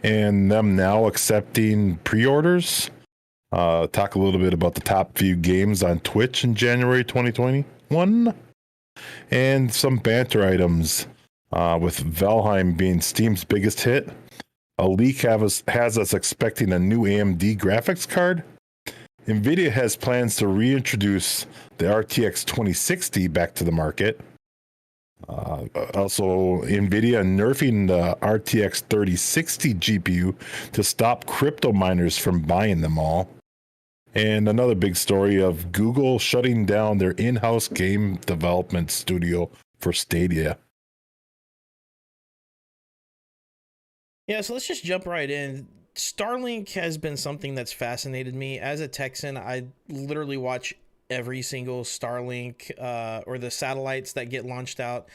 and them now accepting pre-orders. Talk a little bit about the top few games on Twitch in January 2021, and some banter items, with Valheim being Steam's biggest hit. A leak has us expecting a new AMD graphics card. NVIDIA has plans to reintroduce the RTX 2060 back to the market. Also, NVIDIA nerfing the RTX 3060 GPU to stop crypto miners from buying them all. And another big story of Google shutting down their in-house game development studio for Stadia. Yeah, so let's just jump right in. StarLink has been something that's fascinated me. As a Texan, I literally watch every single Starlink or the satellites that get launched out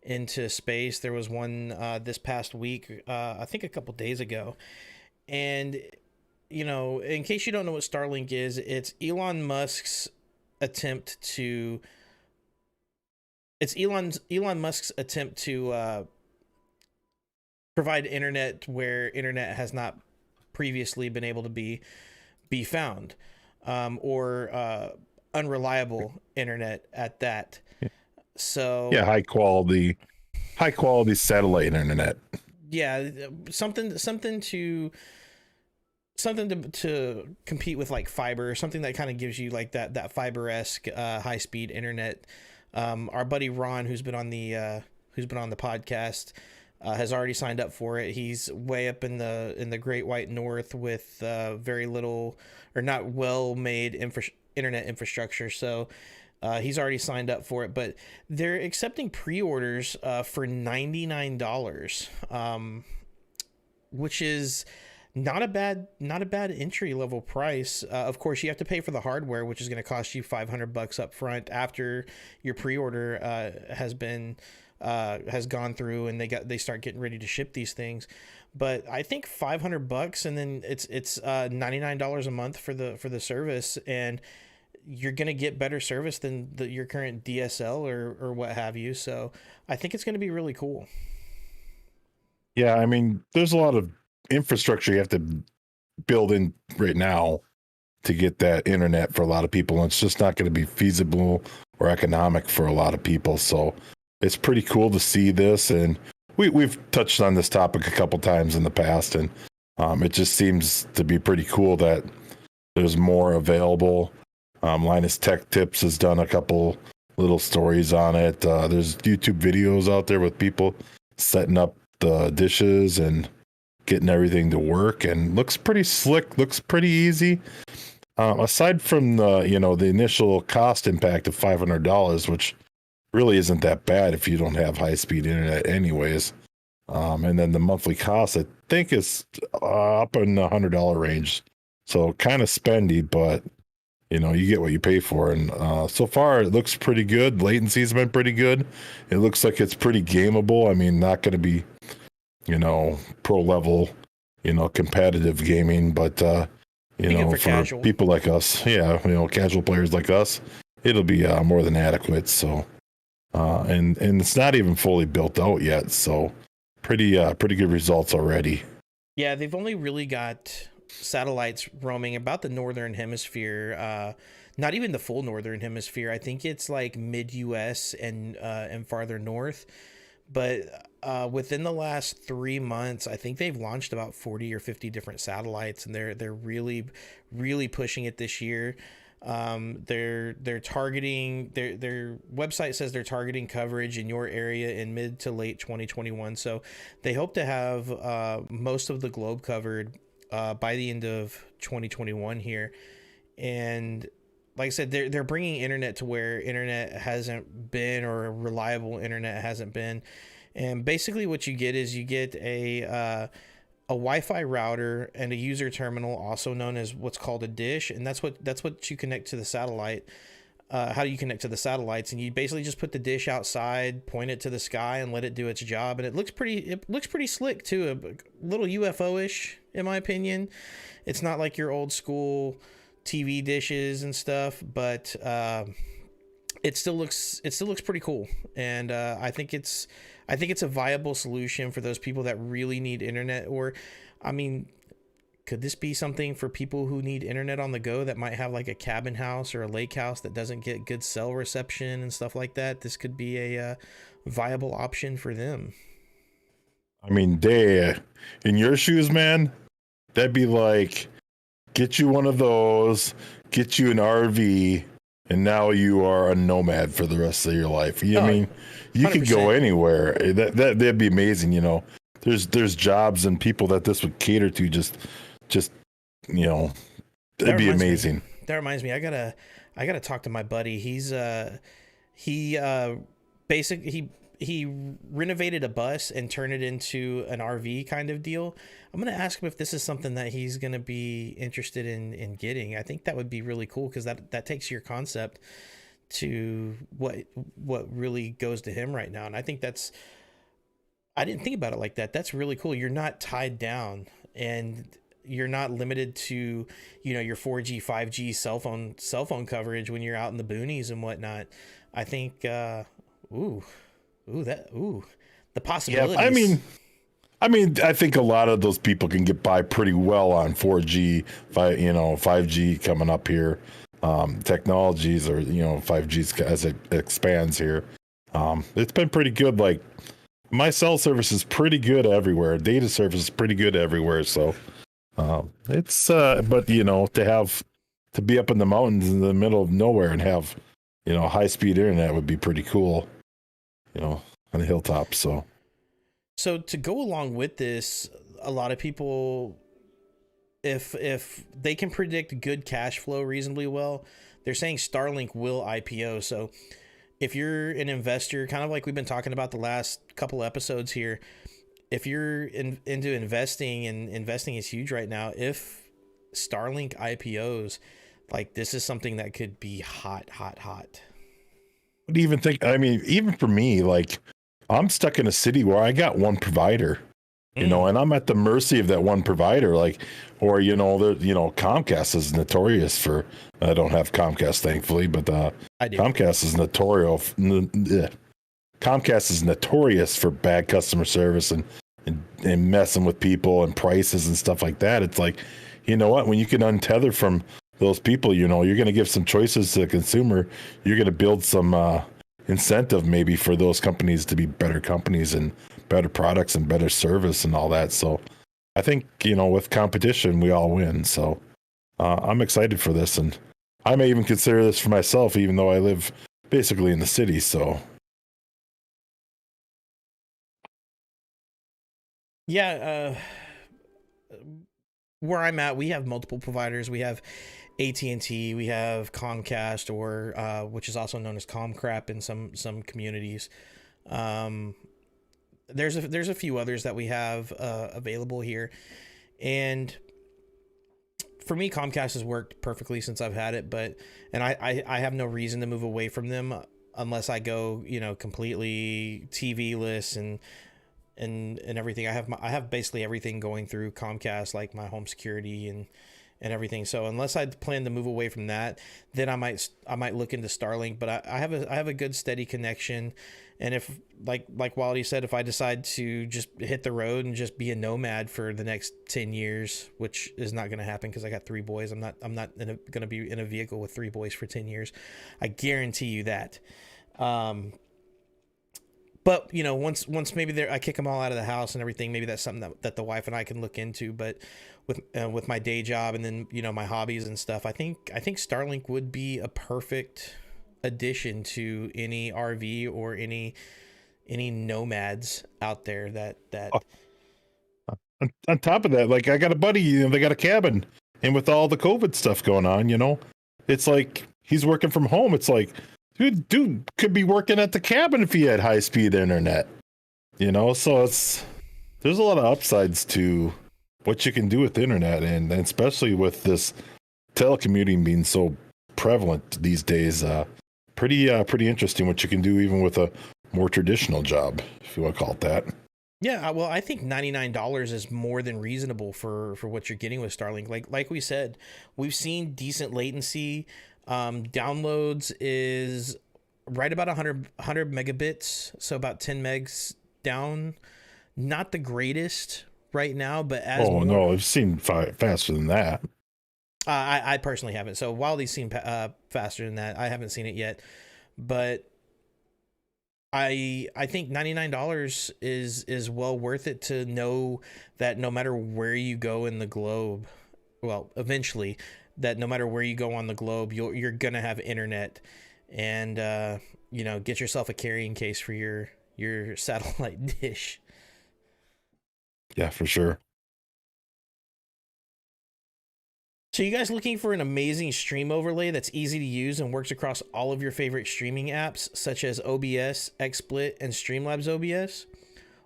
into space. There was one this past week, I think a couple days ago. And, you know, in case you don't know what Starlink is, it's Elon Musk's attempt to provide internet where internet has not previously been able to be found, or unreliable internet at that. So yeah, high quality satellite internet. Yeah, something to compete with like fiber, something that kind of gives you like that fiber-esque high speed internet. Our buddy Ron, who's been on the podcast, has already signed up for it. He's way up in the Great White North with very little or not well made internet infrastructure. So he's already signed up for it, but they're accepting pre-orders for $99, which is not a bad entry level price. Of course, you have to pay for the hardware, which is going to cost you $500 up front after your pre-order has gone through and they start getting ready to ship these things. But I think $500, and then it's $99 a month for the service, and you're going to get better service than your current DSL or what have you. So I think it's going to be really cool. Yeah, I mean, there's a lot of infrastructure you have to build in right now to get that internet for a lot of people, and it's just not going to be feasible or economic for a lot of people. So it's pretty cool to see this, and we've touched on this topic a couple times in the past, and it just seems to be pretty cool that there's more available. Linus Tech Tips has done a couple little stories on it. There's YouTube videos out there with people setting up the dishes and getting everything to work, and looks pretty slick, looks pretty easy. Aside from the initial cost impact of $500, which really isn't that bad if you don't have high-speed internet anyways. And then the monthly cost, I think, is up in the $100 range. So kind of spendy, but you get what you pay for. And so far, it looks pretty good. Latency's been pretty good. It looks like it's pretty gameable. I mean, not going to be, pro level, competitive gaming, but, for casual people like us, casual players like us, it'll be more than adequate. So, and it's not even fully built out yet. So pretty good results already. Yeah, they've only really got satellites roaming about the northern hemisphere, not even the full northern hemisphere. I think it's like mid US and farther north. But within the last 3 months, I think they've launched about 40 or 50 different satellites, and they're really pushing it this year. They're targeting, their website says they're targeting coverage in your area in mid to late 2021. So they hope to have most of the globe covered by the end of 2021 here. And like I said, they're bringing internet to where internet hasn't been, or reliable internet hasn't been. And basically what you get is you get a Wi-Fi router and a user terminal, also known as what's called a dish, and that's what you connect to the satellite. How do you connect to the satellites? And you basically just put the dish outside, point it to the sky, and let it do its job. And it looks pretty slick too, a little UFO-ish in my opinion. It's not like your old school TV dishes and stuff, but it still looks pretty cool. And I think it's a viable solution for those people that really need internet. Or I mean, could this be something for people who need internet on the go that might have like a cabin house or a lake house that doesn't get good cell reception and stuff like that? This could be a viable option for them. I mean, they in your shoes, man, that'd be like get you one of those, get you an RV, and now you are a nomad for the rest of your life. I mean, you could go 100%. anywhere. That'd be amazing. You know, there's jobs and people that this would cater to. Just you know, it'd be amazing. That reminds me, I gotta talk to my buddy. He basically he renovated a bus and turned it into an RV kind of deal. I'm gonna ask him if this is something that he's gonna be interested in getting. I think that would be really cool because that takes your concept to what really goes to him right now. And I think I didn't think about it like that. That's really cool. You're not tied down and you're not limited to, you know, your 4G, 5G cell phone coverage when you're out in the boonies and whatnot. I think, the possibilities. Yeah, I mean, I think a lot of those people can get by pretty well on 4G, 5G coming up here, technologies, or 5G as it expands here. It's been pretty good. Like my cell service is pretty good everywhere. Data service is pretty good everywhere. So but to be up in the mountains in the middle of nowhere and have high speed internet would be pretty cool. On the hilltop. So to go along with this, a lot of people, if they can predict good cash flow reasonably well, they're saying Starlink will IPO. So if you're an investor, kind of like we've been talking about the last couple episodes here, if you're into investing, and investing is huge right now, if Starlink IPOs, like this is something that could be hot. What do you even think? I mean, even for me, like I'm stuck in a city where I got one provider, and I'm at the mercy of that one provider. Like, or Comcast is notorious for. I don't have Comcast, thankfully, but I do. Comcast is notorious. Comcast is notorious for bad customer service and messing with people and prices and stuff like that. It's like, you know what? When you can untether from those people, you're going to give some choices to the consumer. You're going to build some incentive maybe for those companies to be better companies and better products and better service and all that. So I think, with competition, we all win. So I'm excited for this. And I may even consider this for myself, even though I live basically in the city. So. Yeah. Where I'm at, we have multiple providers. We have AT&T, we have Comcast, or which is also known as Comcrap in some communities. There's a few others that we have available here, and for me, Comcast has worked perfectly since I've had it. And I have no reason to move away from them unless I go completely TV-less and everything. I have basically everything going through Comcast, like my home security and everything. So unless I plan to move away from that, then I might look into Starlink. But I have a good steady connection, and if like Wildy said, if I decide to just hit the road and just be a nomad for the next 10 years, which is not going to happen because I got 3 boys. I'm not going to be in a vehicle with 3 boys for 10 years. I guarantee you that. But once maybe I kick them all out of the house and everything, maybe that's something that the wife and I can look into. But with my day job and then my hobbies and stuff, I think Starlink would be a perfect addition to any RV or any nomads out there that. On top of that, like I got a buddy, they got a cabin, and with all the COVID stuff going on, it's like he's working from home. It's like. Dude could be working at the cabin if he had high speed internet, so there's a lot of upsides to what you can do with the internet, and especially with this telecommuting being so prevalent these days. Pretty interesting what you can do even with a more traditional job, if you want to call it that. Yeah, well, I think $99 is more than reasonable for what you're getting with Starlink. Like we said, we've seen decent latency. Downloads is right about 100 megabits, so about 10 megs down. Not the greatest, right now, but as Oh more, no, I've seen faster than that. I personally haven't. So Wildy's seen faster than that. I haven't seen it yet, but I think $99 is well worth it to know that no matter where you go in the globe, well, eventually, that no matter where you go on the globe, you're gonna have internet, and get yourself a carrying case for your satellite dish. Yeah, for sure. So you guys looking for an amazing stream overlay that's easy to use and works across all of your favorite streaming apps such as OBS, XSplit, and Streamlabs OBS?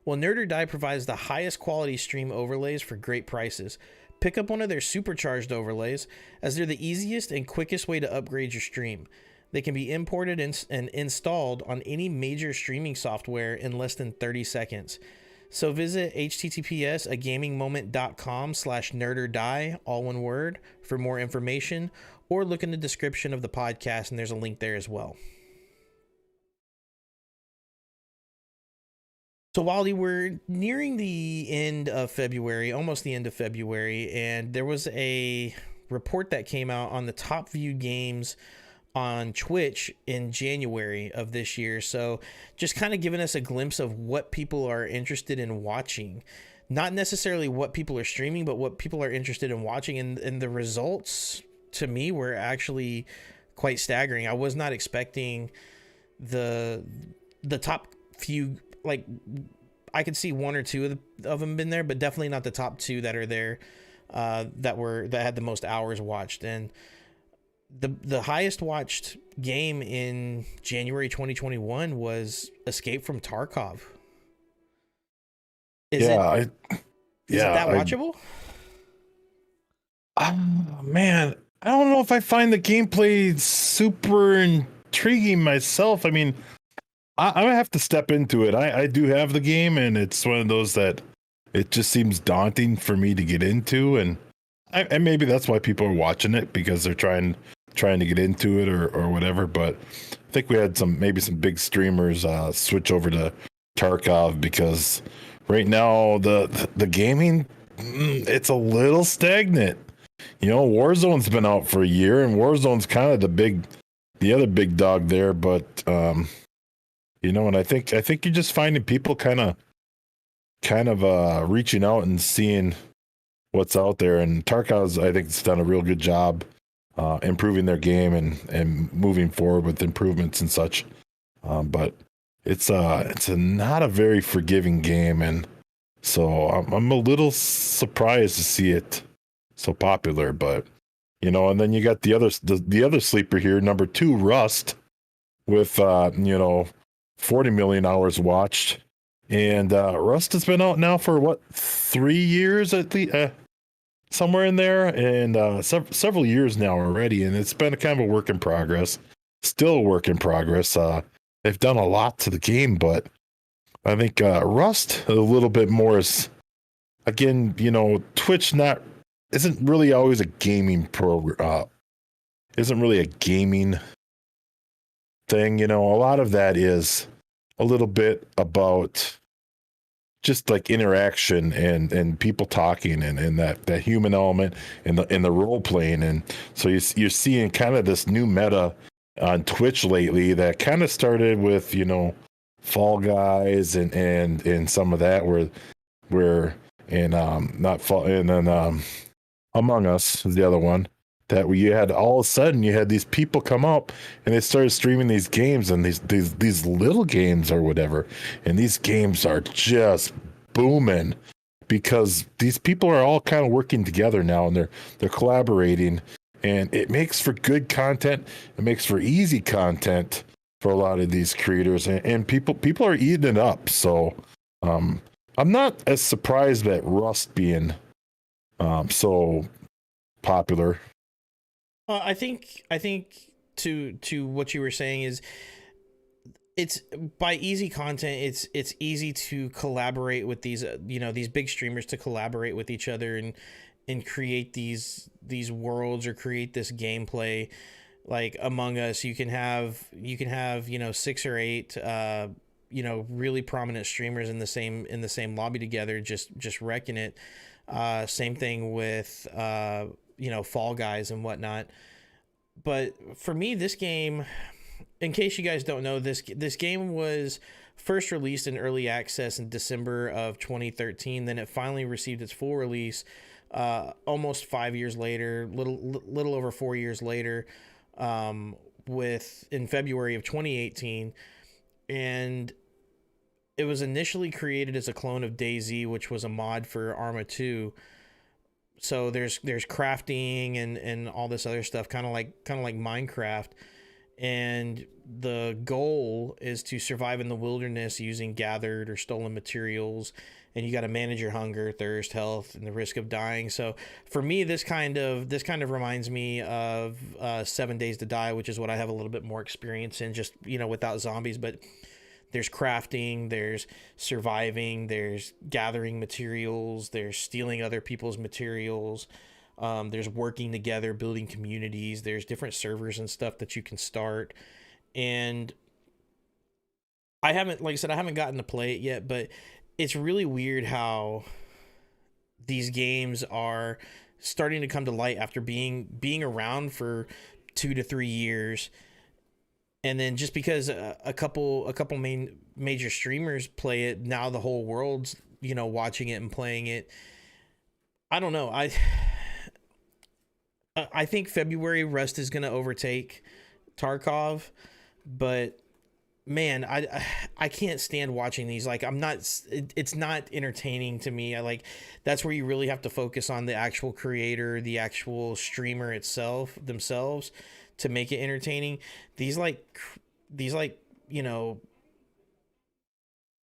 Well, Nerd or Die provides the highest quality stream overlays for great prices. Pick up one of their supercharged overlays, as they're the easiest and quickest way to upgrade your stream. They can be imported and installed on any major streaming software in less than 30 seconds. So visit https://agamingmoment.com/nerdordie, all one word, for more information, or look in the description of the podcast and there's a link there as well. So Wally, we're nearing the end of February, almost the end of February, and there was a report that came out on the top viewed games on Twitch in January of this year. So just kind of giving us a glimpse of what people are interested in watching. Not necessarily what people are streaming, but what people are interested in watching. And the results to me were actually quite staggering. I was not expecting the top few, like I could see one or two of them been there, but definitely not the top two that are there that had the most hours watched. And the highest watched game in January 2021 was Escape from Tarkov. Is it that watchable? Man, I don't know if I find the gameplay super intriguing myself. I mean, I have to step into it. I do have the game, and it's one of those that it just seems daunting for me to get into, and maybe that's why people are watching it, because they're trying to get into it or whatever. But I think we had some big streamers switch over to Tarkov, because right now the gaming, it's a little stagnant. Warzone's been out for a year, and Warzone's kind of the other big dog there, but and I think you're just finding people kind of reaching out and seeing what's out there. And Tarkov's, I think, it's done a real good job improving their game and moving forward with improvements and such. But it's not a very forgiving game, and so I'm a little surprised to see it so popular. But and then you got the other sleeper here, number 2, Rust, with 40 million hours watched, and Rust has been out now for what, 3 years at least, somewhere in there, and several years now already, and it's been a kind of a work in progress. Still a work in progress. They've done a lot to the game, but I think Rust a little bit more is, again, Twitch isn't really always a gaming program. Isn't really a gaming thing. A lot of that is a little bit about just like interaction and people talking and that human element and the role playing. And so you're seeing kind of this new meta on Twitch lately that kind of started with Fall Guys and some of that where not Fall, and then Among Us is the other one, that you had all of a sudden you had these people come up and they started streaming these games, and these little games or whatever, and these games are just booming because these people are all kind of working together now, and they're collaborating, and it makes for good content. It makes for easy content for a lot of these creators, and people are eating it up. So I'm not as surprised at Rust being so popular. I think to what you were saying is, it's by easy content. It's easy to collaborate with these these big streamers, to collaborate with each other and create these worlds or create this gameplay. Like Among Us, you can have 6 or 8 really prominent streamers in the same lobby together, just wrecking it. Same thing with Fall Guys and whatnot. But for me, this game, in case you guys don't know, this game was first released in early access in December of 2013. Then it finally received its full release almost 5 years later, little over 4 years later, in February of 2018. And it was initially created as a clone of DayZ, which was a mod for Arma 2. So there's crafting and all this other stuff, kind of like Minecraft. And the goal is to survive in the wilderness using gathered or stolen materials, and you got to manage your hunger, thirst, health, and the risk of dying. So for me, this kind of reminds me of 7 Days to Die, which is what I have a little bit more experience in, just without zombies. But there's crafting, there's surviving, there's gathering materials, there's stealing other people's materials. There's working together, building communities. There's different servers and stuff that you can start. And I haven't gotten to play it yet, but it's really weird how these games are starting to come to light after being around for 2 to 3 years. And then just because a couple major streamers play it, now the whole world's, watching it and playing it. I don't know. I think February Rust is going to overtake Tarkov, but man, I can't stand watching these. Like, it's not entertaining to me. That's where you really have to focus on the actual creator, the actual streamer themselves to make it entertaining. These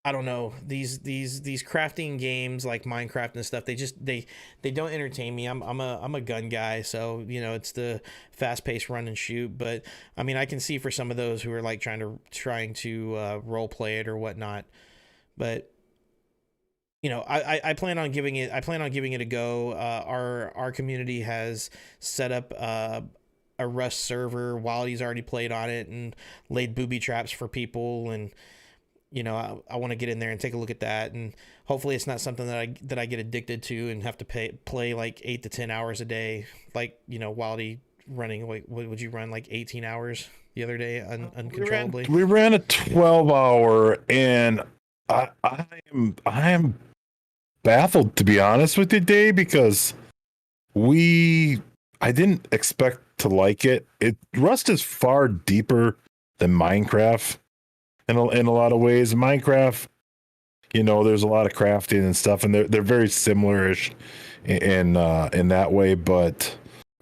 I don't know, these crafting games like Minecraft and stuff, they don't entertain me. I'm a gun guy, so it's the fast paced run and shoot. But I mean, I can see for some of those who are like trying to role play it or whatnot. But I plan on giving it a go. Our community has set up a Rust server. Wildy's already played on it and laid booby traps for people, and I want to get in there and take a look at that, and hopefully it's not something that I get addicted to and have to play like 8 to 10 hours a day, like Wildy running. What would you run, like 18 hours the other day uncontrollably? We ran a 12-hour, and I am baffled, to be honest with you, Dave, because I didn't expect to like it. Rust is far deeper than Minecraft in a lot of ways. Minecraft, there's a lot of crafting and stuff, and they're very similar-ish in that way, but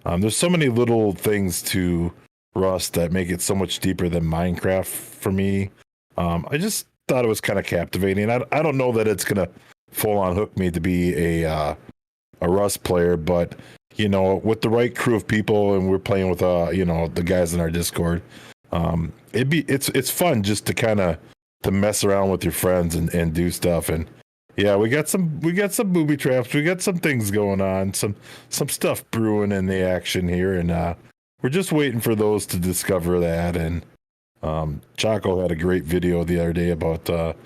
there's so many little things to Rust that make it so much deeper than Minecraft for me. I just thought it was kind of captivating. I don't know that it's gonna full on hook me to be a Rust player, but with the right crew of people, and we're playing with the guys in our Discord, it's fun just to kind of to mess around with your friends and do stuff. And yeah, we got some booby traps, we got some things going on, some stuff brewing in the action here, and we're just waiting for those to discover that. And Chaco had a great video the other day about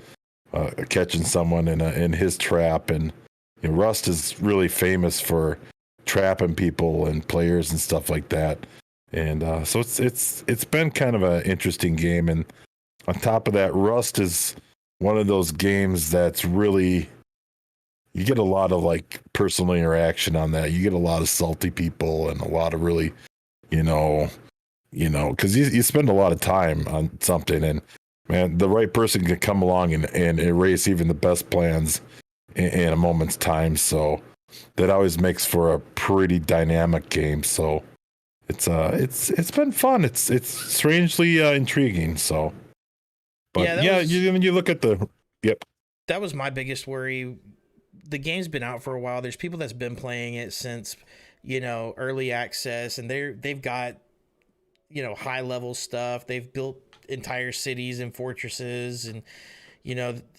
catching someone in his trap, and Rust is really famous for trapping people and players and stuff like that. And so it's been kind of an interesting game. And on top of that, Rust is one of those games that's really, you get a lot of like personal interaction on that. You get a lot of salty people and a lot of really, because you spend a lot of time on something, and man, the right person can come along and erase even the best plans in a moment's time. So that always makes for a pretty dynamic game. So it's been fun. It's strangely intriguing. So, but you look at that was my biggest worry. The game's been out for a while. There's people that's been playing it since early access, and they've got high level stuff. They've built entire cities and fortresses, and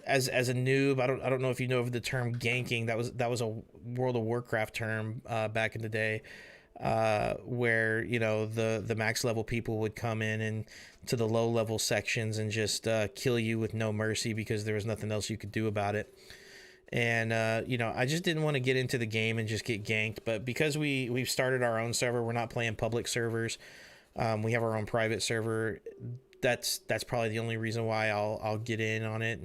as a noob, I don't know if you know of the term ganking. That was a World of Warcraft term back in the day. where the max level people would come in and to the low level sections and just kill you with no mercy because there was nothing else you could do about it. And I just didn't want to get into the game and just get ganked. But because we've started our own server, we're not playing public servers. We have our own private server. That's probably the only reason why I'll get in on it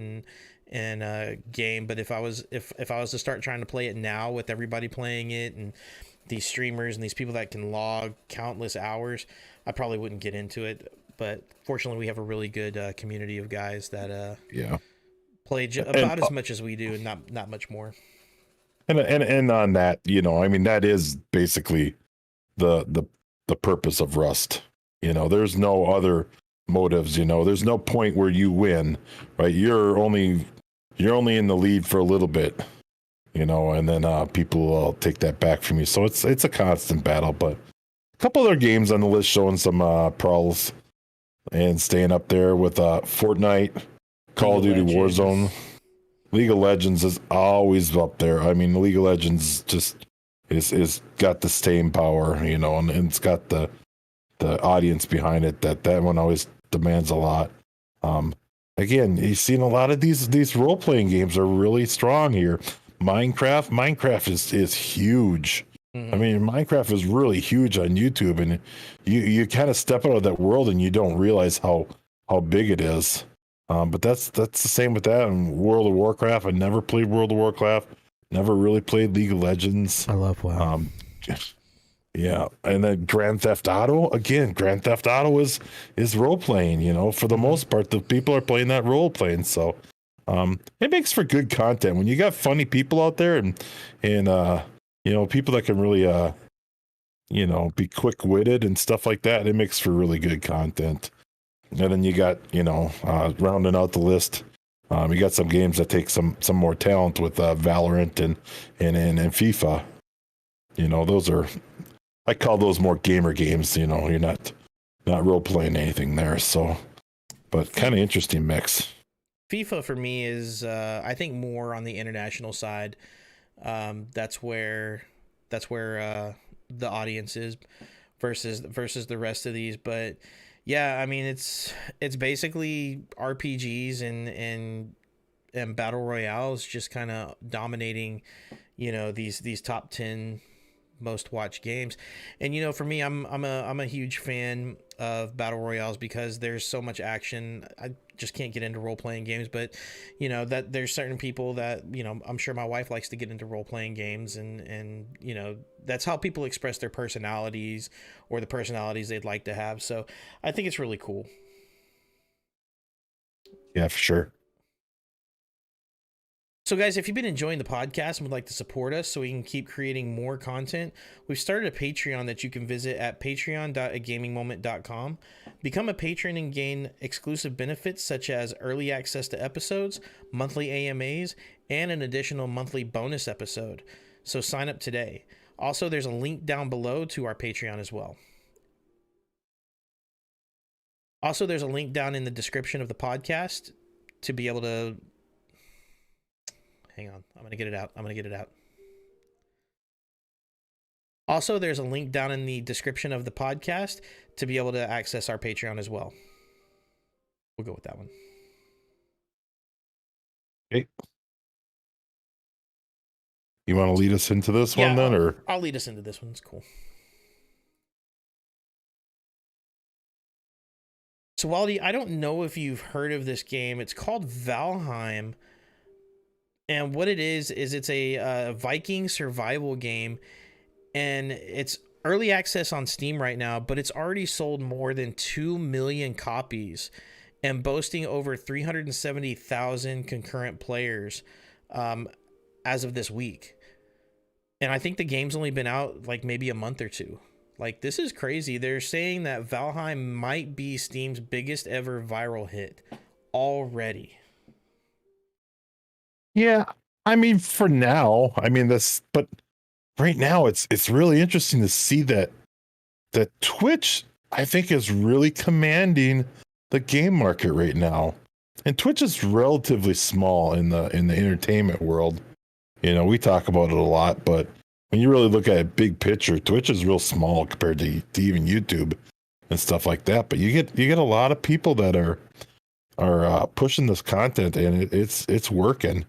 and game. But if I was to start trying to play it now with everybody playing it and these streamers and these people that can log countless hours, I probably wouldn't get into it. But fortunately, we have a really good community of guys that play about as much as we do and not much more. And on that, I mean, that is basically the purpose of Rust. There's no other motives. There's no point where you win, right? You're only in the lead for a little bit, and then people will take that back from you. So it's a constant battle. But a couple other games on the list showing some prowls and staying up there with Fortnite, Call of Duty Warzone. League of Legends is always up there. I mean, League of Legends just is got the staying power, and it's got the audience behind it. That one always demands a lot. Again, you've seen a lot of these role playing games are really strong here. Minecraft is huge. I mean, Minecraft is really huge on YouTube, and you kind of step out of that world and you don't realize how big it is. But that's the same with that. And World of Warcraft, I never played World of Warcraft. Never really played League of Legends. I love WoW. Yeah, and then Grand Theft Auto. Again, Grand Theft Auto is role playing. For the most part, the people are playing that role playing. So, it makes for good content when you got funny people out there and people that can really be quick witted and stuff like that. It makes for really good content. And then you got, rounding out the list, you got some games that take some more talent with Valorant and FIFA. Those are, I call those more gamer games. You're not role playing anything there. So, but kind of interesting mix. FIFA for me is, I think, more on the international side. That's where the audience is versus the rest of these, but. Yeah, I mean it's basically RPGs and battle royales just kind of dominating, these top 10 most watched games. And for me, I'm a huge fan of battle royales because there's so much action. I just can't get into role-playing games, but that there's certain people that I'm sure my wife likes to get into role-playing games, and that's how people express their personalities or the personalities they'd like to have. So I think it's really cool. Yeah, for sure. So guys, if you've been enjoying the podcast and would like to support us so we can keep creating more content, we've started a Patreon that you can visit at patreon.agamingmoment.com. Become a patron and gain exclusive benefits such as early access to episodes, monthly AMAs, and an additional monthly bonus episode. So sign up today. Also, there's a link down below to our Patreon as well. Also, there's a link down in the description of the podcast to be able to... Hang on, I'm going to get it out. Also, there's a link down in the description of the podcast to be able to access our Patreon as well. We'll go with that one. Okay. You want to lead us into this one then, or I'll lead us into this one. It's cool. So, Waldy, I don't know if you've heard of this game. It's called Valheim. And what it is it's a Viking survival game, and it's early access on Steam right now, but it's already sold more than 2 million copies and boasting over 370,000 concurrent players as of this week. And I think the game's only been out like maybe a month or two. Like, this is crazy. They're saying that Valheim might be Steam's biggest ever viral hit already. Yeah, I mean, for now, but right now it's really interesting to see that Twitch, I think, is really commanding the game market right now. And Twitch is relatively small in the entertainment world. We talk about it a lot, but when you really look at it big picture, Twitch is real small compared to even YouTube and stuff like that. But you get a lot of people that are pushing this content, and it's working.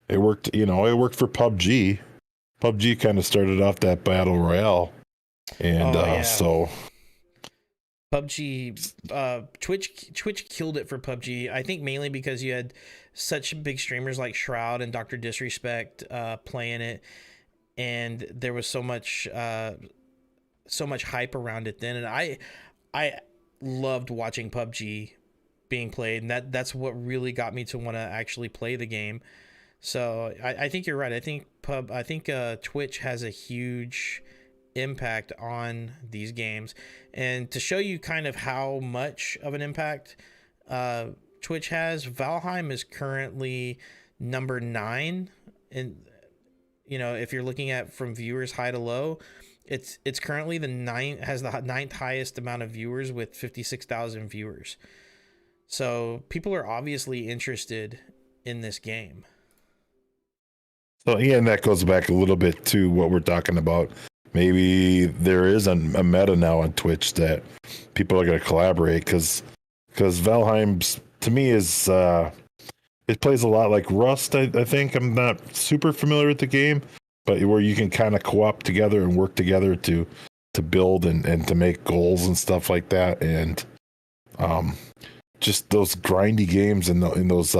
It worked, it worked for PUBG. PUBG kind of started off that battle royale, and so PUBG, Twitch killed it for PUBG. I think mainly because you had such big streamers like Shroud and Dr. Disrespect playing it, and there was so much hype around it then. And I loved watching PUBG being played, and that's what really got me to want to actually play the game. So I think you're right. I think Twitch has a huge impact on these games, and to show you kind of how much of an impact Twitch has, Valheim is currently number 9, and if you're looking at from viewers high to low, it's currently the 9th highest amount of viewers with 56,000 viewers. So people are obviously interested in this game. So yeah, and that goes back a little bit to what we're talking about. Maybe there is a meta now on Twitch that people are going to collaborate, because Valheim's, to me, is it plays a lot like Rust. I think I'm not super familiar with the game, but where you can kind of co-op together and work together to build and to make goals and stuff like that, and just those grindy games and those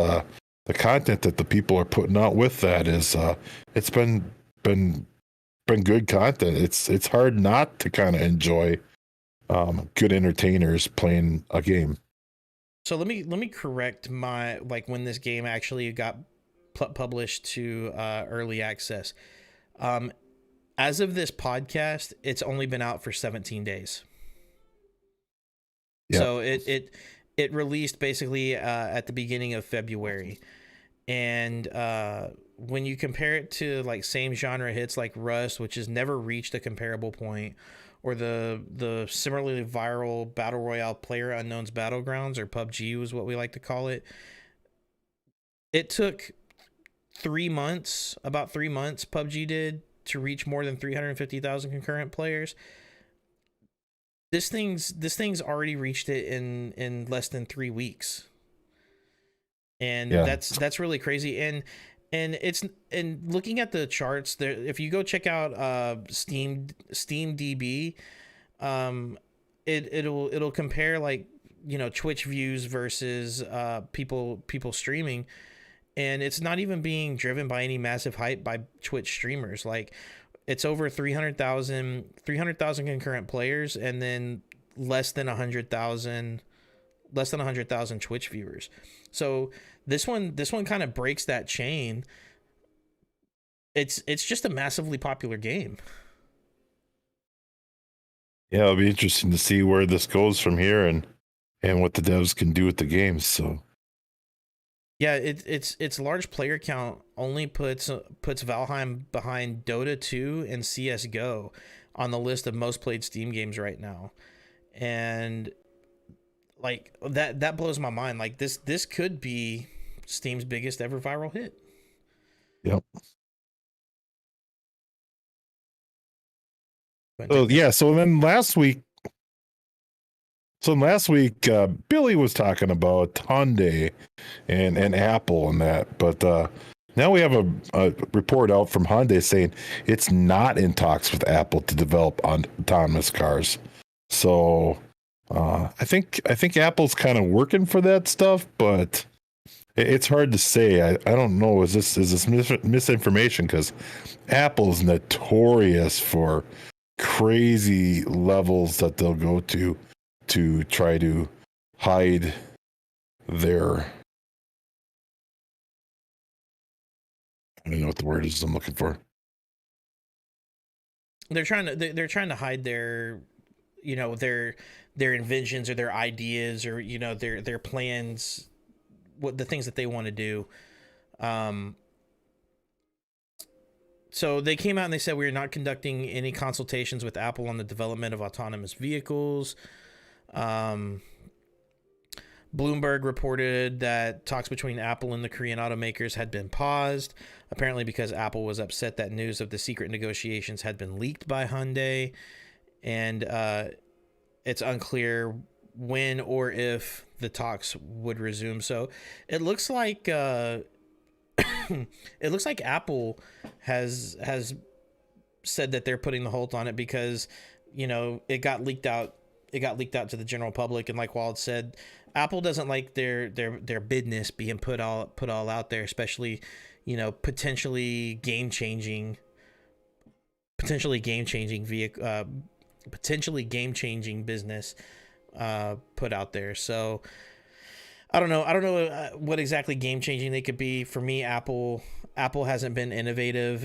the content that the people are putting out with that is it's been good content. It's hard not to kind of enjoy good entertainers playing a game. So let me correct my, like, when this game actually got published to early access. As of this podcast, it's only been out for 17 days. Yep. So it released basically at the beginning of February, and when you compare it to like same genre hits like Rust, which has never reached a comparable point, or the similarly viral battle royale PlayerUnknown's Battlegrounds, or PUBG was what we like to call it, it took about 3 months PUBG did to reach more than 350,000 concurrent players. This thing's already reached it in less than 3 weeks, and that's really crazy. And looking at the charts there, if you go check out SteamDB, it'll compare, like, Twitch views versus people streaming, and it's not even being driven by any massive hype by Twitch streamers. Like, it's over 300,000 concurrent players, and then less than 100,000 Twitch viewers. So this one kind of breaks that chain. It's just a massively popular game. Yeah, it'll be interesting to see where this goes from here, and what the devs can do with the game. So yeah, its large player count only puts Valheim behind Dota 2 and CS:GO on the list of most played Steam games right now. And like that blows my mind. Like this could be Steam's biggest ever viral hit. Yep. Oh yeah, so then last week Billy was talking about Hyundai and Apple and that, but now we have a report out from Hyundai saying it's not in talks with Apple to develop autonomous cars. So I think Apple's kind of working for that stuff, but it's hard to say. I don't know. Is this misinformation? Because Apple's notorious for crazy levels that they'll go to try to hide their, I don't know what the word is I'm looking for. They're trying to hide their, their inventions or their ideas, or their plans, what the things that they want to do. So they came out and they said, we are not conducting any consultations with Apple on the development of autonomous vehicles. Bloomberg reported that talks between Apple and the Korean automakers had been paused, apparently because Apple was upset that news of the secret negotiations had been leaked by Hyundai, and it's unclear when or if the talks would resume. So it looks like it looks like Apple has said that they're putting the halt on it because, you know, it got leaked out to the general public, and like Wald said, Apple doesn't like their business being put all out there, especially, you know, potentially game changing vehicle, potentially game changing business put out there. So I don't know what exactly game changing they could be. For me, Apple hasn't been innovative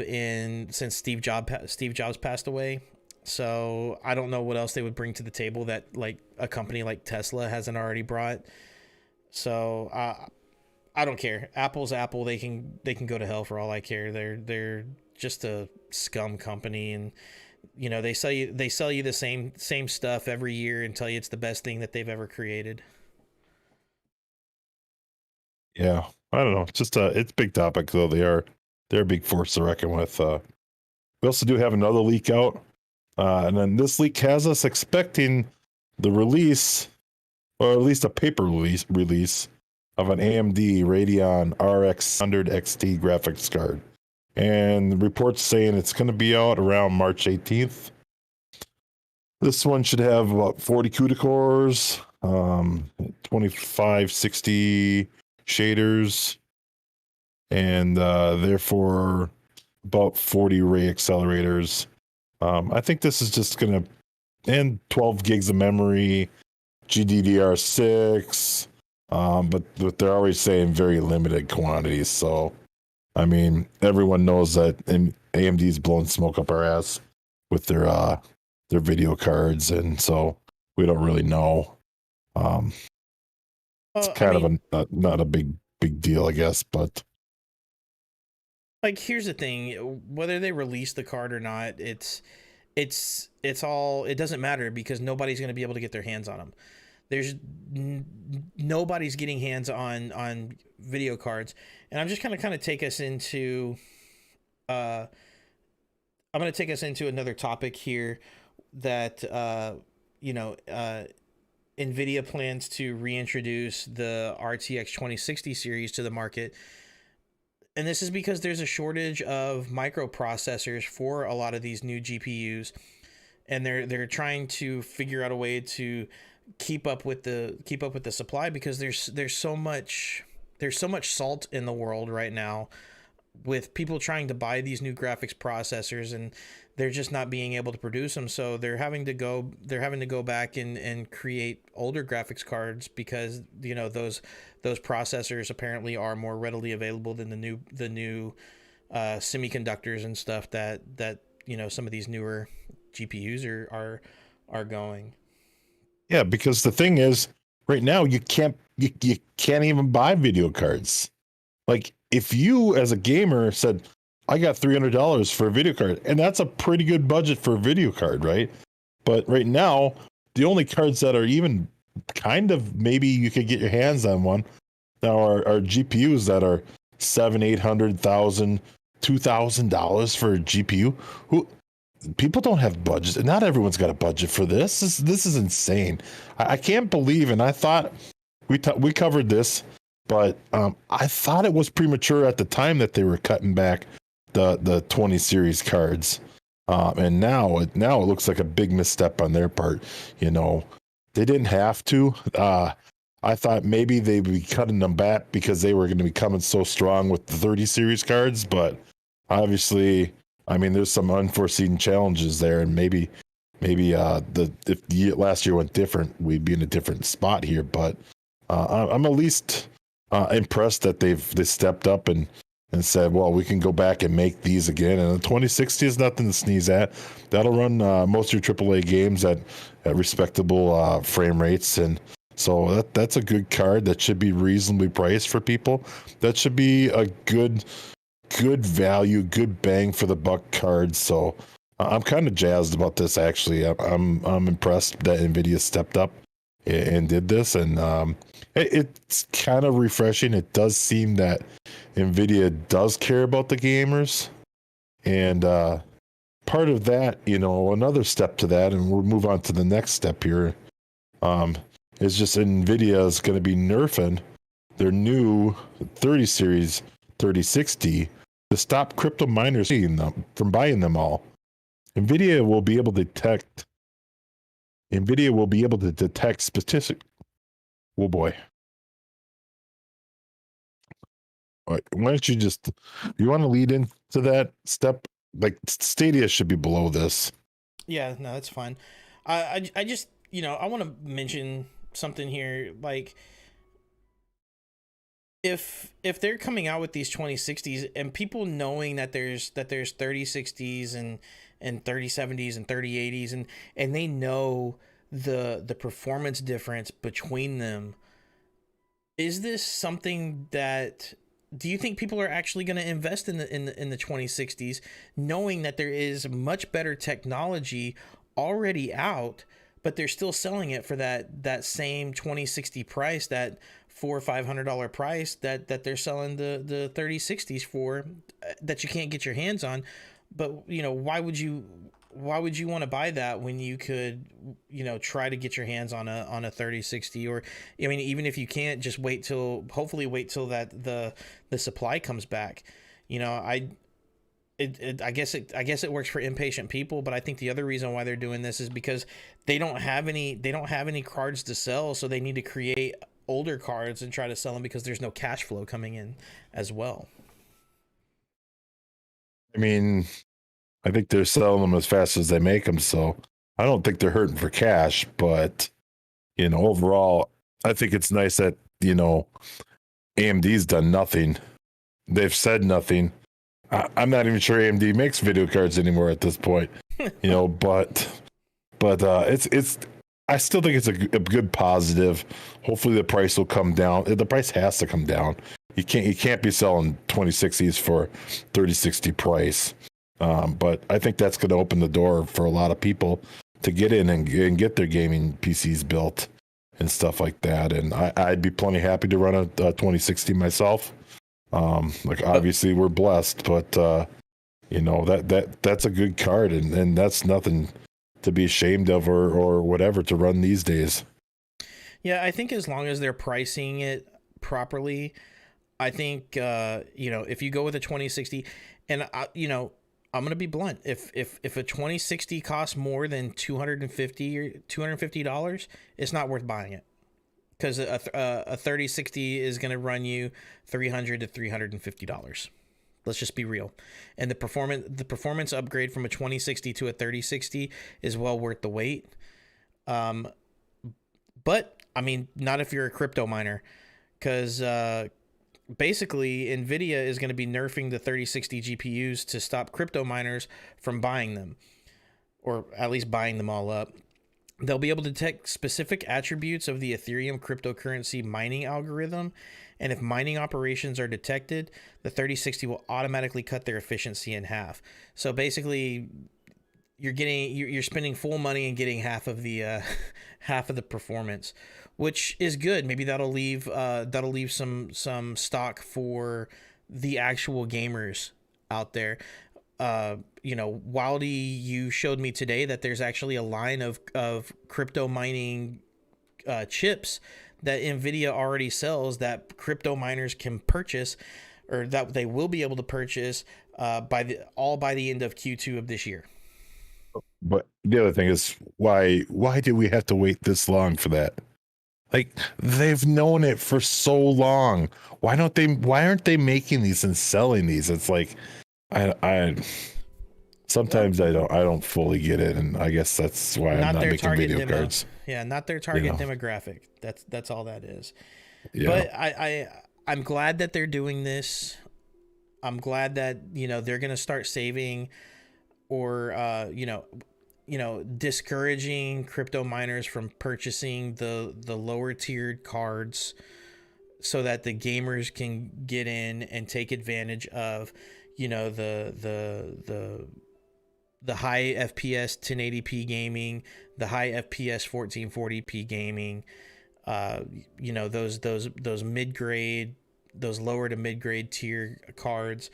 since Steve Jobs passed away. So I don't know what else they would bring to the table that like a company like Tesla hasn't already brought. So I don't care. Apple's Apple. They can go to hell for all I care. They're just a scum company, and you know, they sell you the same stuff every year and tell you it's the best thing that they've ever created. Yeah, I don't know. Just it's a big topic though. They're a big force to reckon with. We also do have another leak out, and then this leak has us expecting the release, or at least a paper release of an AMD Radeon RX 100 XT graphics card, and the reports saying it's going to be out around March 18th. This one should have about 40 CUDA cores, 2560 shaders, and therefore about 40 ray accelerators. I think this is just gonna, and 12 gigs of memory, GDDR6, but they're always saying very limited quantities. So I mean, everyone knows that AMD's blowing smoke up our ass with their video cards, and so we don't really know. It's kind of not a big deal, I guess, but like, here's the thing: whether they release the card or not, it doesn't matter because nobody's going to be able to get their hands on them. There's nobody's getting hands on video cards, and I'm just kind of take us into I'm going to take us into another topic here that NVIDIA plans to reintroduce the RTX 2060 series to the market. And this is because there's a shortage of microprocessors for a lot of these new GPUs, and they're trying to figure out a way to keep up with the supply, because there's so much salt in the world right now with people trying to buy these new graphics processors, and they're just not being able to produce them. So they're having to go back and create older graphics cards, because you know those processors apparently are more readily available than the new semiconductors and stuff that you know some of these newer GPUs are going. Yeah, because the thing is, right now you can't even buy video cards. Like, if you as a gamer said, I got $300 for a video card, and that's a pretty good budget for a video card, right? But right now, the only cards that are even kind of maybe you could get your hands on one now are GPUs that are $700, $800, $2,000 for a GPU. People don't have budgets, and not everyone's got a budget for this. This is insane. I can't believe, and I thought we covered this, but I thought it was premature at the time that they were cutting back the 20 series cards, and now it looks like a big misstep on their part. You know, they didn't have to. I thought maybe they'd be cutting them back because they were going to be coming so strong with the 30 series cards, but obviously, I mean, there's some unforeseen challenges there, and maybe if the last year went different, we'd be in a different spot here. But I'm at least impressed that they stepped up and said, well, we can go back and make these again. And the 2060 is nothing to sneeze at. That'll run most of your AAA games at respectable frame rates, and so that's a good card that should be reasonably priced for people. That should be a good value, good bang for the buck card. So I'm kind of jazzed about this, actually. I'm impressed that NVIDIA stepped up and did this, and it's kind of refreshing. It does seem that Nvidia does care about the gamers, and part of that, another step to that, and we'll move on to the next step here, is just Nvidia is going to be nerfing their new 30 series 3060 to stop crypto miners from buying them all. Nvidia will be able to detect specific. Oh boy. All right, why don't you want to lead into that step? Like Stadia should be below this. Yeah, no, that's fine. I just, I want to mention something here. Like, if they're coming out with these 2060s and people knowing that there's 3060s and 3070s and 3080s and they know the performance difference between them, is this something that, do you think people are actually going to invest in the 2060s knowing that there is much better technology already out, but they're still selling it for that same 2060 price, that $400 or $500 price that they're selling the 3060s for, that you can't get your hands on? But why would you want to buy that when you could try to get your hands on a 3060? Or I mean, even if you can't, just hopefully wait till that the supply comes back. I guess it works for impatient people, but I think the other reason why they're doing this is because they don't have any cards to sell, so they need to create older cards and try to sell them because there's no cash flow coming in as well. I mean, I think they're selling them as fast as they make them, so I don't think they're hurting for cash. But overall, I think it's nice that AMD's done nothing. They've said nothing. I'm not even sure AMD makes video cards anymore at this point. But it's. I still think it's a good positive. Hopefully, the price will come down. The price has to come down. You can't be selling 2060s for 3060 price. But I think that's going to open the door for a lot of people to get in and get their gaming PCs built and stuff like that. And I'd be plenty happy to run a 2060 myself. Obviously we're blessed, but that's a good card, and that's nothing to be ashamed of or whatever to run these days. Yeah, I think as long as they're pricing it properly, I think if you go with a 2060, and I'm gonna be blunt. If a 2060 costs more than $250, it's not worth buying it, because a 3060 is gonna run you $300 to $350. Let's just be real. And the performance upgrade from a 2060 to a 3060 is well worth the wait. But I mean, not if you're a crypto miner, because basically Nvidia is going to be nerfing the 3060 GPUs to stop crypto miners from buying them, or at least buying them all up. They'll be able to detect specific attributes of the Ethereum cryptocurrency mining algorithm, and if mining operations are detected, the 3060 will automatically cut their efficiency in half. So basically, you're spending full money and getting half of the performance, which is good. Maybe that'll leave some stock for the actual gamers out there. Wildy, you showed me today that there's actually a line of crypto mining chips that Nvidia already sells that crypto miners can purchase, or that they will be able to purchase by the end of Q2 of this year. But the other thing is, why do we have to wait this long for that? Like, they've known it for so long. Why aren't they making these and selling these? It's like, I sometimes I don't fully get it, and I guess that's why I'm not making video cards. Yeah, not their target demographic. That's all that is. Yeah. But I'm glad that they're doing this. I'm glad that they're gonna start saving, or discouraging crypto miners from purchasing the lower tiered cards, so that the gamers can get in and take advantage of the the high FPS 1080p gaming, the high FPS 1440p gaming, those mid grade, those lower to mid grade tier cards,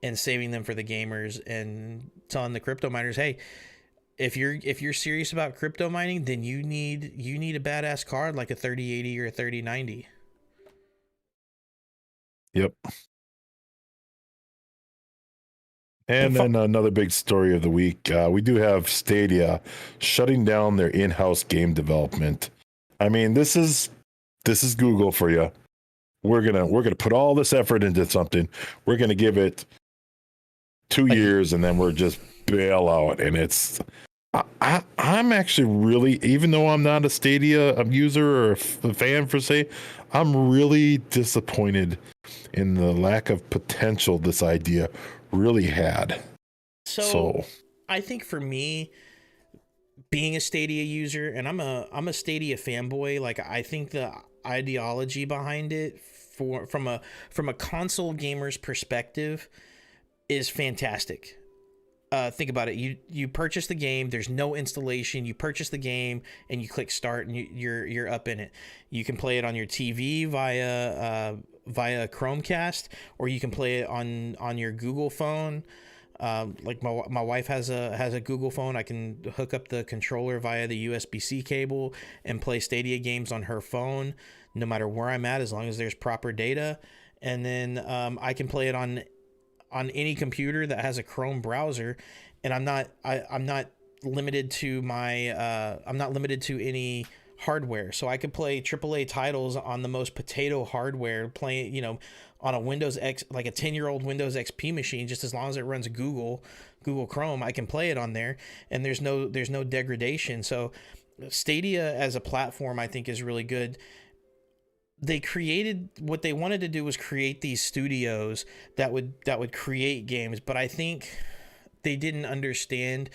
and saving them for the gamers and telling the crypto miners, hey, if you're serious about crypto mining, then you need a badass card like a 3080 or a 3090. Yep. And then another big story of the week, we do have Stadia shutting down their in-house game development. I mean, this is Google for you. We're gonna put all this effort into something. We're gonna give it 2 years, and then we're just bail out. And it's I'm actually really, even though I'm not a Stadia user or a fan per se, I'm really disappointed in the lack of potential this idea really had. So I think for me, being a Stadia user, and I'm a Stadia fanboy, like I think the ideology behind it from a console gamer's perspective is fantastic. Think about it. You purchase the game. There's no installation. You purchase the game and you click start, and you're up in it. You can play it on your TV via Chromecast, or you can play it on your Google phone. Like my wife has a Google phone. I can hook up the controller via the USB-C cable and play Stadia games on her phone, no matter where I'm at, as long as there's proper data. And then I can play it on any computer that has a Chrome browser, and I'm not limited to I'm not limited to any hardware. So I could play AAA titles on the most potato hardware, playing, on a Windows X, like a 10-year-old Windows XP machine, just as long as it runs Google Chrome, I can play it on there, and there's no degradation. So Stadia as a platform, I think, is really good. They created, what they wanted to do was create these studios that would create games, but I think they didn't understand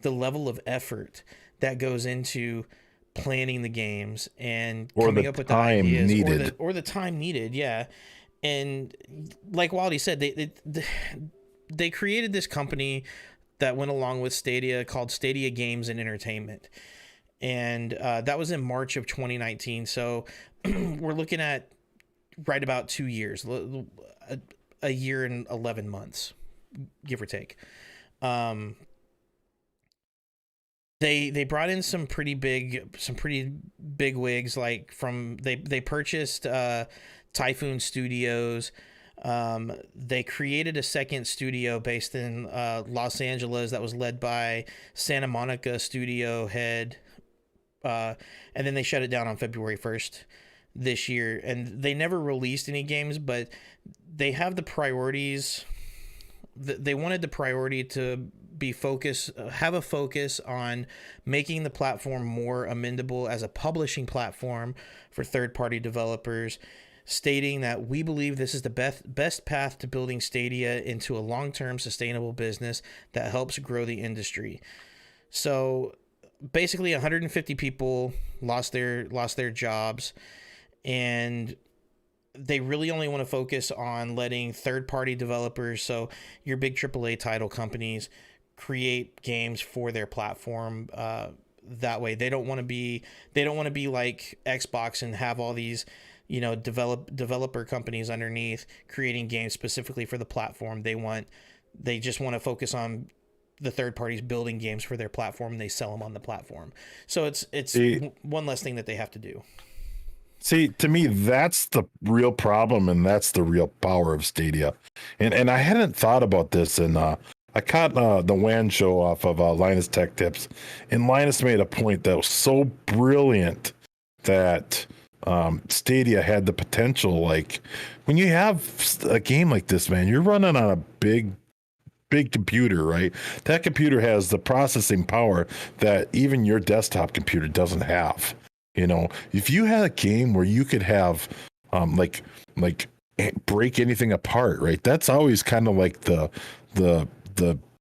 the level of effort that goes into planning the games and coming up with the ideas needed. Or the time needed. Yeah. And like Wildy said, they created this company that went along with Stadia called Stadia Games and Entertainment. And that was in March of 2019. So we're looking at right about 2 years, a year and 11 months, give or take. They brought in some pretty big wigs, like they purchased Typhoon Studios. They created a second studio based in Los Angeles that was led by Santa Monica studio head. And then they shut it down on February 1st this year, and they never released any games, but they have the priorities. They wanted the priority to have a focus on making the platform more amendable as a publishing platform for third-party developers, stating that we believe this is the best path to building Stadia into a long-term sustainable business that helps grow the industry. So basically 150 people lost their jobs, and they really only want to focus on letting third-party developers, so your big AAA title companies, create games for their platform. That way, they don't want to be like Xbox and have all these, developer companies underneath creating games specifically for the platform. They just want to focus on the third parties building games for their platform, and they sell them on the platform. So it's one less thing that they have to do. See, to me, that's the real problem, and that's the real power of Stadia. And I hadn't thought about this, and I caught the WAN show off of Linus Tech Tips, and Linus made a point that was so brilliant that Stadia had the potential. Like, when you have a game like this, man, you're running on a big computer, right? That computer has the processing power that even your desktop computer doesn't have. If you had a game where you could have like break anything apart, right? That's always kind of like the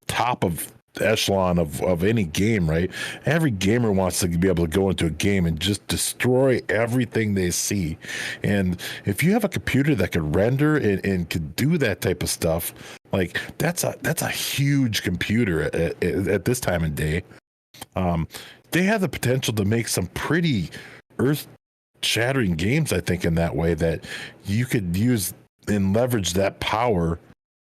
top of echelon of any game, right? Every gamer wants to be able to go into a game and just destroy everything they see. And if you have a computer that could render and could do that type of stuff, like that's a huge computer at this time of day. They have the potential to make some pretty earth shattering games, I think, in that way, that you could use and leverage that power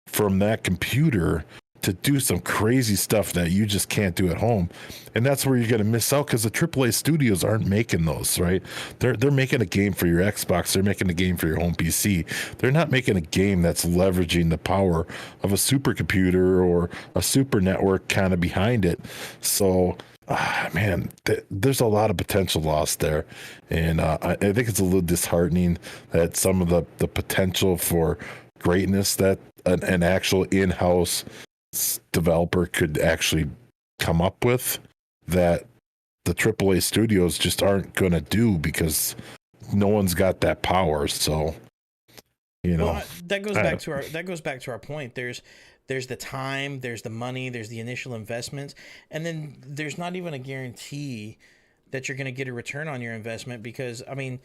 from that computer to do some crazy stuff that you just can't do at home. And that's where you're going to miss out, because the AAA studios aren't making those, right? They're making a game for your Xbox. They're making a game for your home PC. They're not making a game that's leveraging the power of a supercomputer or a super network kind of behind it. So, man, there's a lot of potential lost there. And I think it's a little disheartening that some of the potential for greatness that an actual in-house developer could actually come up with, that the AAA studios just aren't going to do, because no one's got that power. So, that goes back to our point. There's the time, there's the money, there's the initial investments, and then there's not even a guarantee that you're going to get a return on your investment, because I mean,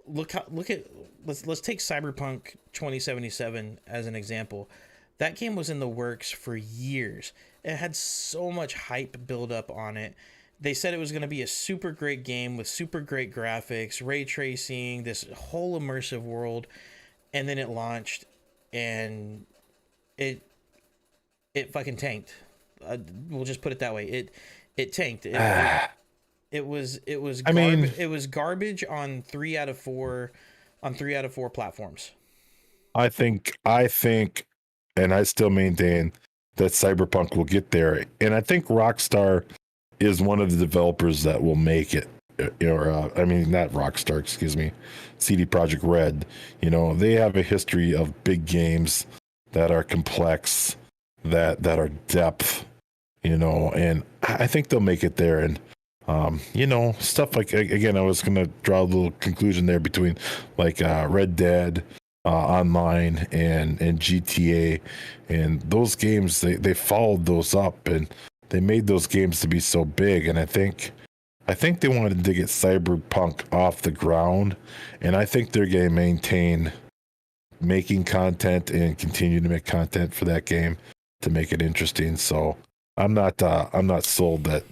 let's take Cyberpunk 2077 as an example. That game was in the works for years. It had so much hype build up on it. They said it was going to be a super great game with super great graphics, ray tracing, this whole immersive world, and then it launched, and it fucking tanked. We'll just put it that way. It tanked. It was garbage on 3 out of 4 platforms. I think, and I still maintain that Cyberpunk will get there. And I think Rockstar is one of the developers that will make it. Not Rockstar, excuse me, CD Projekt Red. They have a history of big games that are complex, that are depth, and I think they'll make it there. And stuff like, again, I was going to draw a little conclusion there between like Red Dead Online and GTA, and those games, they followed those up, and they made those games to be so big. And I think they wanted to get Cyberpunk off the ground, and I think they're going to maintain making content and continue to make content for that game to make it interesting. So I'm not sold that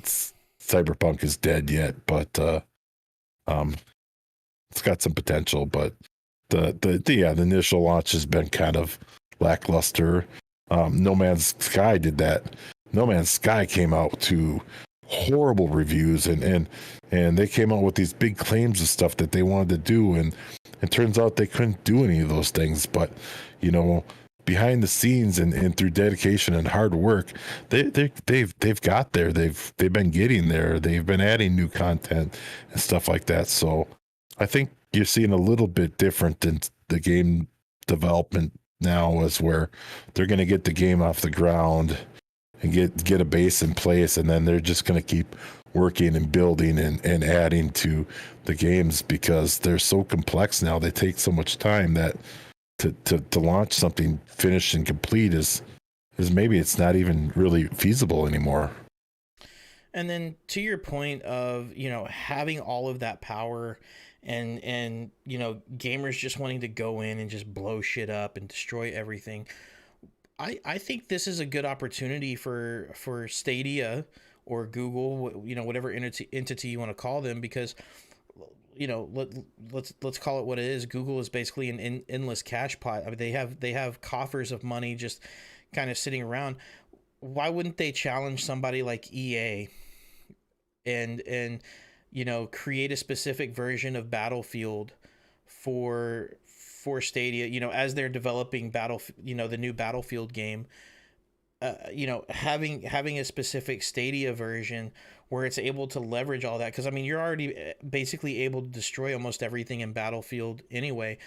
Cyberpunk is dead yet, but it's got some potential. But the initial launch has been kind of lackluster. No Man's Sky did that. No Man's Sky came out to horrible reviews, and they came out with these big claims of stuff that they wanted to do, and it turns out they couldn't do any of those things. But behind the scenes and through dedication and hard work, they've got there. They've been getting there. They've been adding new content and stuff like that. So I think you're seeing a little bit different in the game development now, is where they're going to get the game off the ground and get a base in place, and then they're just going to keep working and building and adding to the games, because they're so complex now. They take so much time that to launch something finished and complete is maybe it's not even really feasible anymore. And then to your point of, having all of that power and gamers just wanting to go in and just blow shit up and destroy everything, I think this is a good opportunity for Stadia or Google, whatever entity you want to call them, because let's call it what it is. Google is basically an endless cash pot. I mean, they have coffers of money just kind of sitting around. Why wouldn't they challenge somebody like EA and create a specific version of Battlefield for Stadia, as they're developing the new Battlefield game, having a specific Stadia version where it's able to leverage all that, because I mean, you're already basically able to destroy almost everything in Battlefield anyway.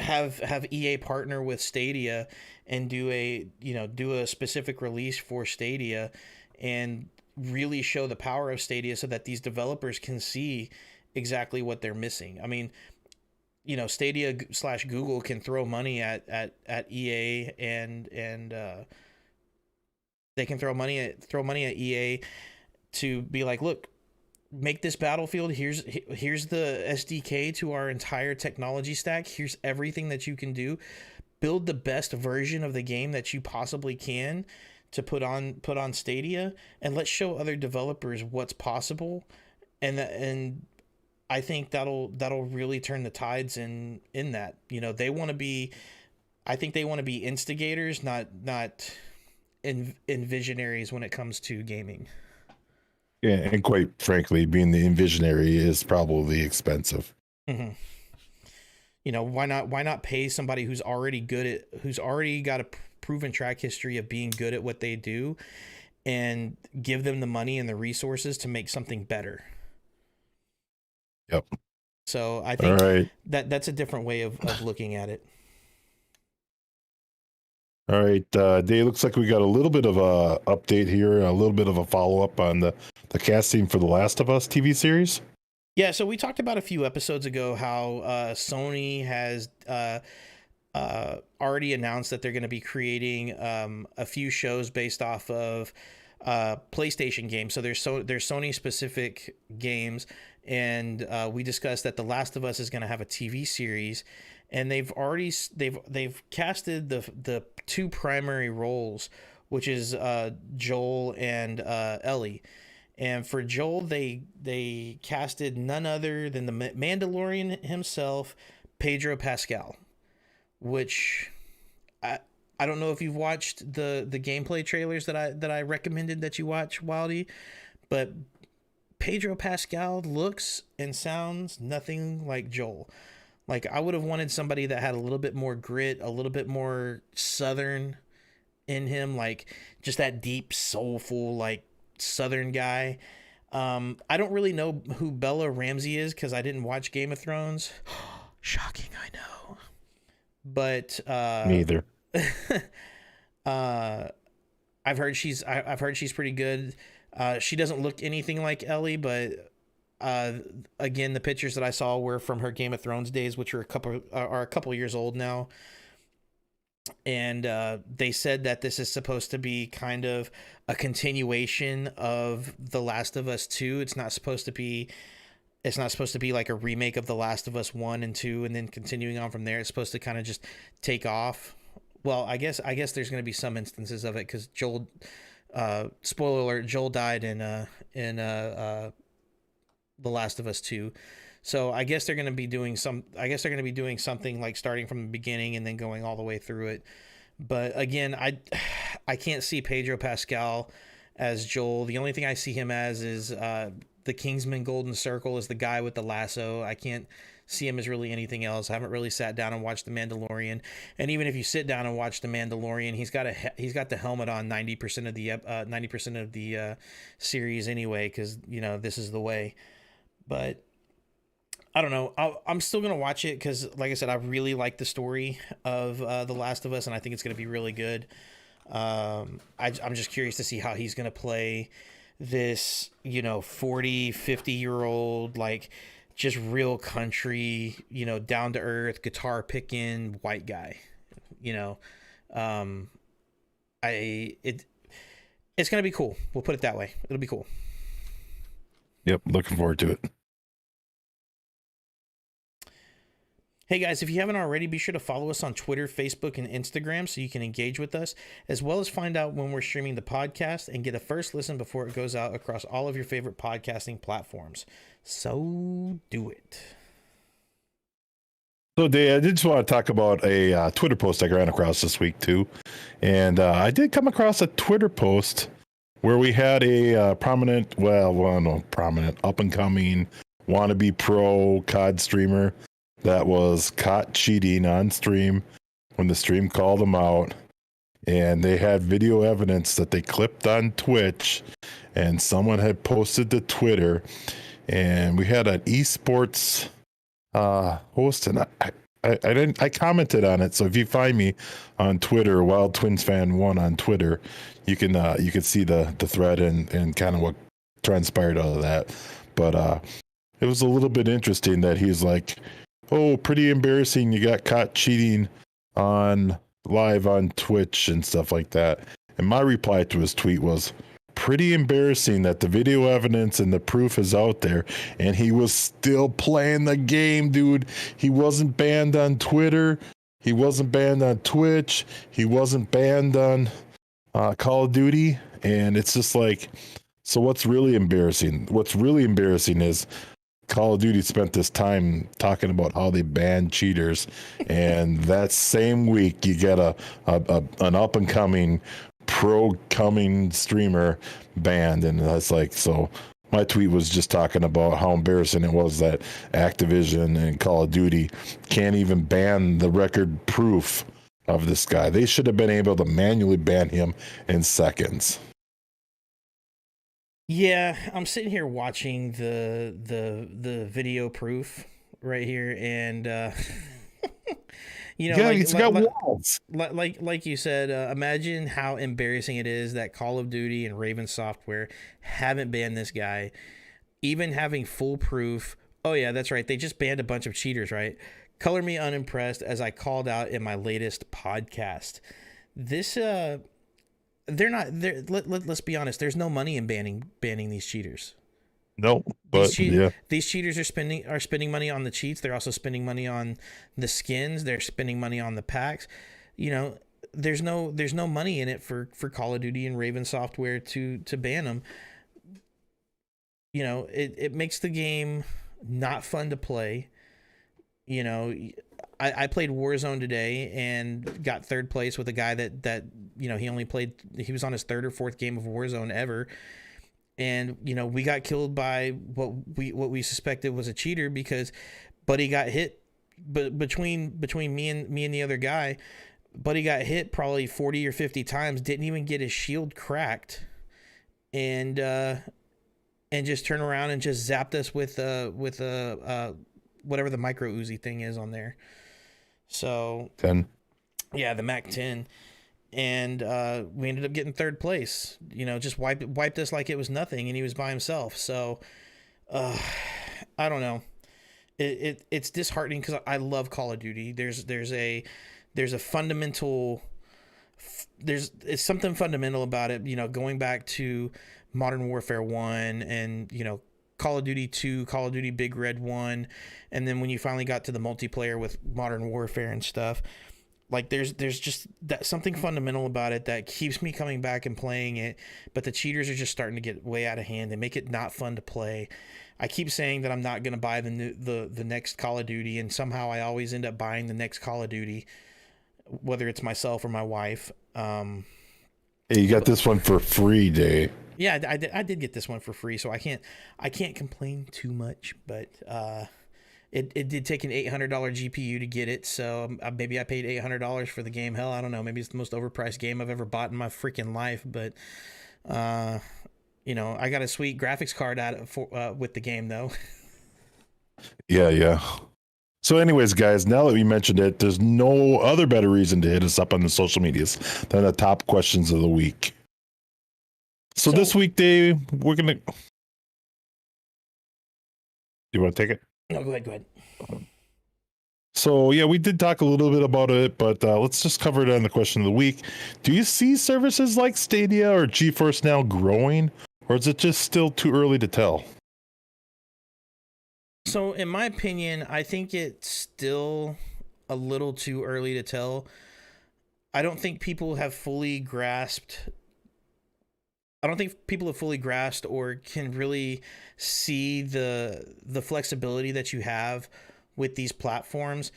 Have EA partner with Stadia and do a specific release for Stadia and really show the power of Stadia, so that these developers can see exactly what they're missing. I mean, Stadia / Google can throw money at EA, and they can throw money at EA to be like, look, make this Battlefield. Here's the SDK to our entire technology stack. Here's everything that you can do. Build the best version of the game that you possibly can to put on Stadia, and let's show other developers what's possible. And I think that'll really turn the tides in that. They want to be, I think they want to be instigators, not visionaries when it comes to gaming. Yeah, and quite frankly, being the visionary is probably expensive. Mm-hmm. Why not pay somebody who's already got a proven track history of being good at what they do, and give them the money and the resources to make something better. Yep. So I think right. that's a different way of looking at it. All right, Dave, looks like we got a little bit of a update here, a little bit of a follow-up on the casting for The Last of Us TV series. Yeah, so we talked about a few episodes ago how Sony has already announced that they're going to be creating a few shows based off of PlayStation games. So there's Sony-specific games, and we discussed that The Last of Us is going to have a TV series. And they've casted the two primary roles, which is Joel and Ellie. And for Joel, they casted none other than the Mandalorian himself, Pedro Pascal, which I don't know if you've watched the gameplay trailers that I recommended that you watch, Wildy, but Pedro Pascal looks and sounds nothing like Joel. Like, I would have wanted somebody that had a little bit more grit, a little bit more Southern in him, like just that deep, soulful, like Southern guy. I don't really know who Bella Ramsey is because I didn't watch Game of Thrones. Shocking, I know. But neither. I've heard she's pretty good. She doesn't look anything like Ellie, but again, the pictures that I saw were from her Game of Thrones days, which are a couple years old now. And they said that this is supposed to be kind of a continuation of The Last of Us 2. It's not supposed to be like a remake of The Last of Us 1 and 2 and then continuing on from there. It's supposed to kind of just take off. Well, I guess there's going to be some instances of it because Joel, spoiler alert, Joel died in The Last of Us 2. So I guess they're going to be doing something like starting from the beginning and then going all the way through it. But again, I can't see Pedro Pascal as Joel. The only thing I see him as is the Kingsman Golden Circle is the guy with the lasso. I can't see him as really anything else. I haven't really sat down and watched The Mandalorian. And even if you sit down and watch The Mandalorian, he's got the helmet on 90% of the series anyway, because this is the way. But I don't know. I'm still going to watch it because, like I said, I really like the story of The Last of Us, and I think it's going to be really good. I'm just curious to see how he's going to play this, 40, 50-year-old, like, just real country, down-to-earth, guitar-picking white guy. It's going to be cool. We'll put it that way. It'll be cool. Yep, looking forward to it. Hey guys, if you haven't already, be sure to follow us on Twitter, Facebook, and Instagram so you can engage with us, as well as find out when we're streaming the podcast and get a first listen before it goes out across all of your favorite podcasting platforms. So do it. So, Dave, I did just want to talk about a Twitter post I ran across this week, too. And I did come across a Twitter post where we had a prominent, up-and-coming wannabe pro COD streamer that was caught cheating on stream when the stream called him out. And they had video evidence that they clipped on Twitch, and someone had posted to Twitter. And we had an esports host, and I commented on it. So if you find me on Twitter, WildTwinsFan1 on Twitter, you can see the thread and kind of what transpired out of that. But it was a little bit interesting that he's like, oh, pretty embarrassing. You got caught cheating on live on Twitch and stuff like that. And my reply to his tweet was, pretty embarrassing that the video evidence and the proof is out there and he was still playing the game, dude. He wasn't banned on Twitter. He wasn't banned on Twitch. He wasn't banned on Call of Duty. And it's just like, so what's really embarrassing? What's really embarrassing is Call of Duty spent this time talking about how they banned cheaters, and that same week you get an up and coming pro coming streamer banned, and that's like, so my tweet was just talking about how embarrassing it was that Activision and Call of Duty can't even ban the record proof of this guy. They should have been able to manually ban him in seconds. Yeah, I'm sitting here watching the video proof right here, and you know, yeah, it's got walls. Like you said, imagine how embarrassing it is that Call of Duty and Raven Software haven't banned this guy, even having full proof. Oh yeah, that's right. They just banned a bunch of cheaters, right? Color me unimpressed, as I called out in my latest podcast. This they're not there. Let's be honest. There's no money in banning these cheaters. No, but these cheaters are spending money on the cheats. They're also spending money on the skins. They're spending money on the packs. You know, there's no money in it for Call of Duty and Raven Software to ban them. You know, it makes the game not fun to play. You know, I played Warzone today and got third place with a guy that you know, he was on his third or fourth game of Warzone ever. And, you know, we got killed by what we suspected was a cheater, because Buddy got hit. But between me and the other guy, Buddy got hit probably 40 or 50 times, didn't even get his shield cracked, and just turned around and just zapped us with whatever the micro Uzi thing is on there. So 10. Yeah, the Mac 10. And we ended up getting third place. You know, just wiped us like it was nothing, and he was by himself. So I don't know. It's disheartening, because I love Call of Duty. There's a fundamental, it's something fundamental about it. You know, going back to Modern Warfare 1 and, you know, Call of Duty 2, Call of Duty Big Red 1, and then when you finally got to the multiplayer with Modern Warfare and stuff, like there's just that something fundamental about it that keeps me coming back and playing it. But the cheaters are just starting to get way out of hand. They make it not fun to play. I keep saying that I'm not going to buy the next Call of Duty, and somehow I always end up buying the next Call of Duty, whether it's myself or my wife. Hey, you got this one for free, Day. Yeah, I did get this one for free, so I can't complain too much. But it did take an $800 GPU to get it, so maybe I paid $800 for the game. Hell, I don't know. Maybe it's the most overpriced game I've ever bought in my freaking life. But you know, I got a sweet graphics card with the game though. Yeah. So anyways, guys, now that we mentioned it, there's no other better reason to hit us up on the social medias than the top questions of the week. So this week, Dave, we're going to... You want to take it? No, go ahead. So, yeah, we did talk a little bit about it, but let's just cover it on the question of the week. Do you see services like Stadia or GeForce Now growing, or is it just still too early to tell? So, in my opinion, I think it's still a little too early to tell. I don't think people have fully grasped or can really see the flexibility that you have with these platforms.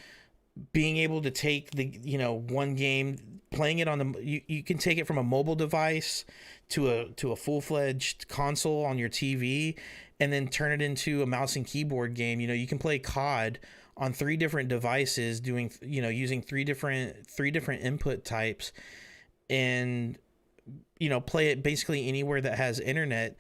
Being able to take one game, playing it on you can take it from a mobile device to a full-fledged console on your TV, and then turn it into a mouse and keyboard game. You know, you can play COD on 3 different devices, using three different input types, and play it basically anywhere that has internet.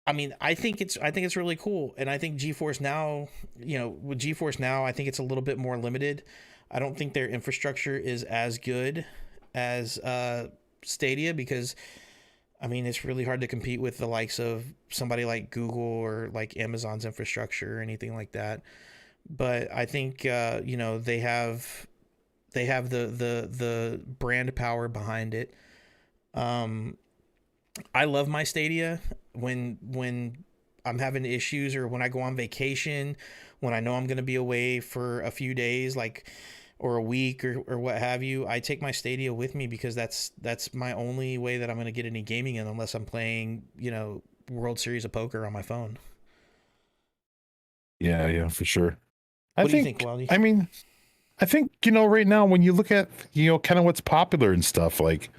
I mean, I think it's really cool, and I think GeForce Now, with GeForce Now, I think it's a little bit more limited. I don't think their infrastructure is as good as Stadia, because I mean, it's really hard to compete with the likes of somebody like Google or like Amazon's infrastructure or anything like that. but I think they have the brand power behind it. Um, I love my Stadia when I'm having issues or when I go on vacation, when I know I'm going to be away for a few days, like or a week or what have you. I take my Stadia with me because that's my only way that I'm going to get any gaming in unless I'm playing, World Series of Poker on my phone. Yeah, yeah, for sure. I What do you think, think, Wildy? I mean, I think, right now when you look at, kind of what's popular and stuff, like,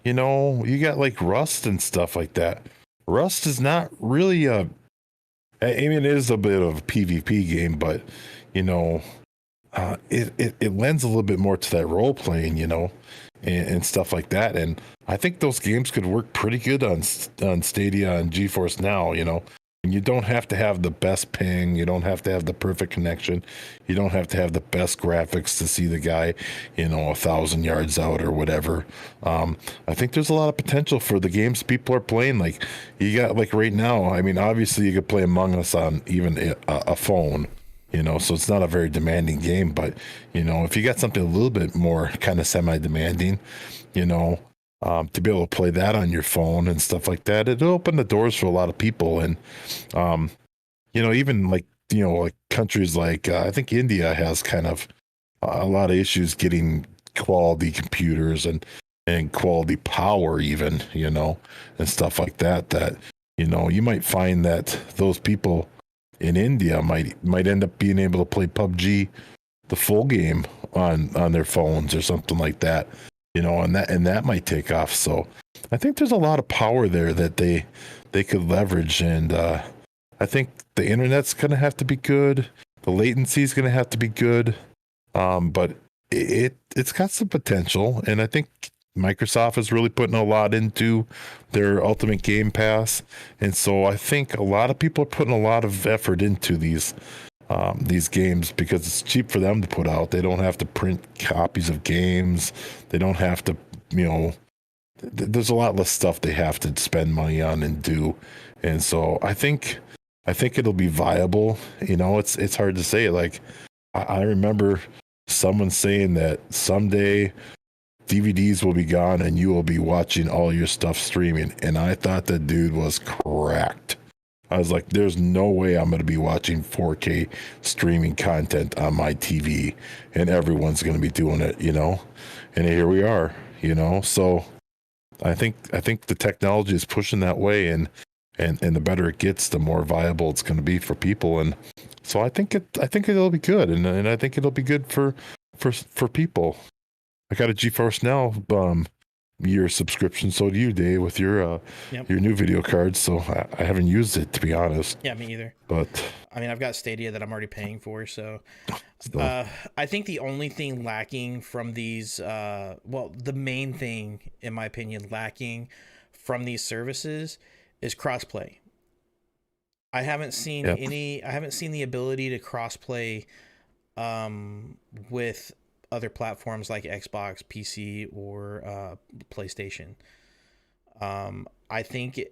you got like Rust and stuff like that. Rust is not really I mean, it is a bit of a PvP game, but, you know, it lends a little bit more to that role playing, and stuff like that. And I think those games could work pretty good on Stadia and GeForce Now. And you don't have to have the best ping, you don't have to have the perfect connection, you don't have to have the best graphics to see the guy, 1,000 yards out or whatever. I think there's a lot of potential for the games people are playing. Like you got like right now. I mean, obviously you could play Among Us on even a phone, so it's not a very demanding game. But if you got something a little bit more kind of semi-demanding, you know, to be able to play that on your phone and stuff like that, it'll open the doors for a lot of people. And um, even like like countries like I think India has kind of a lot of issues getting quality computers and quality power, even and stuff like that. That you might find that those people in India might end up being able to play PUBG the full game on their phones or something like that, and that might take off. So I think there's a lot of power there that they could leverage. And I think the internet's going to have to be good, the latency is going to have to be good, but it's got some potential. And I think Microsoft is really putting a lot into their Ultimate Game Pass, and so I think a lot of people are putting a lot of effort into these games because it's cheap for them to put out. They don't have to print copies of games. They don't have to, there's a lot less stuff they have to spend money on and do. And so I think it'll be viable. It's hard to say. Like I remember someone saying that someday DVDs will be gone and you will be watching all your stuff streaming. And I thought that dude was cracked. I was like, there's no way I'm going to be watching 4K streaming content on my TV and everyone's going to be doing it, And here we are, So I think the technology is pushing that way, and the better it gets, the more viable it's going to be for people. And so I think it'll be good, and I think it'll be good for people. I got a GeForce Now year subscription. So do you, Dave, with your Yep. your new video card. So I haven't used it, to be honest. Yeah, me either. But I mean, I've got Stadia that I'm already paying for, so still, I think the only thing lacking from these, the main thing, in my opinion, lacking from these services is crossplay. I haven't seen yeah, I haven't seen the ability to crossplay with other platforms like Xbox, PC, or PlayStation. I think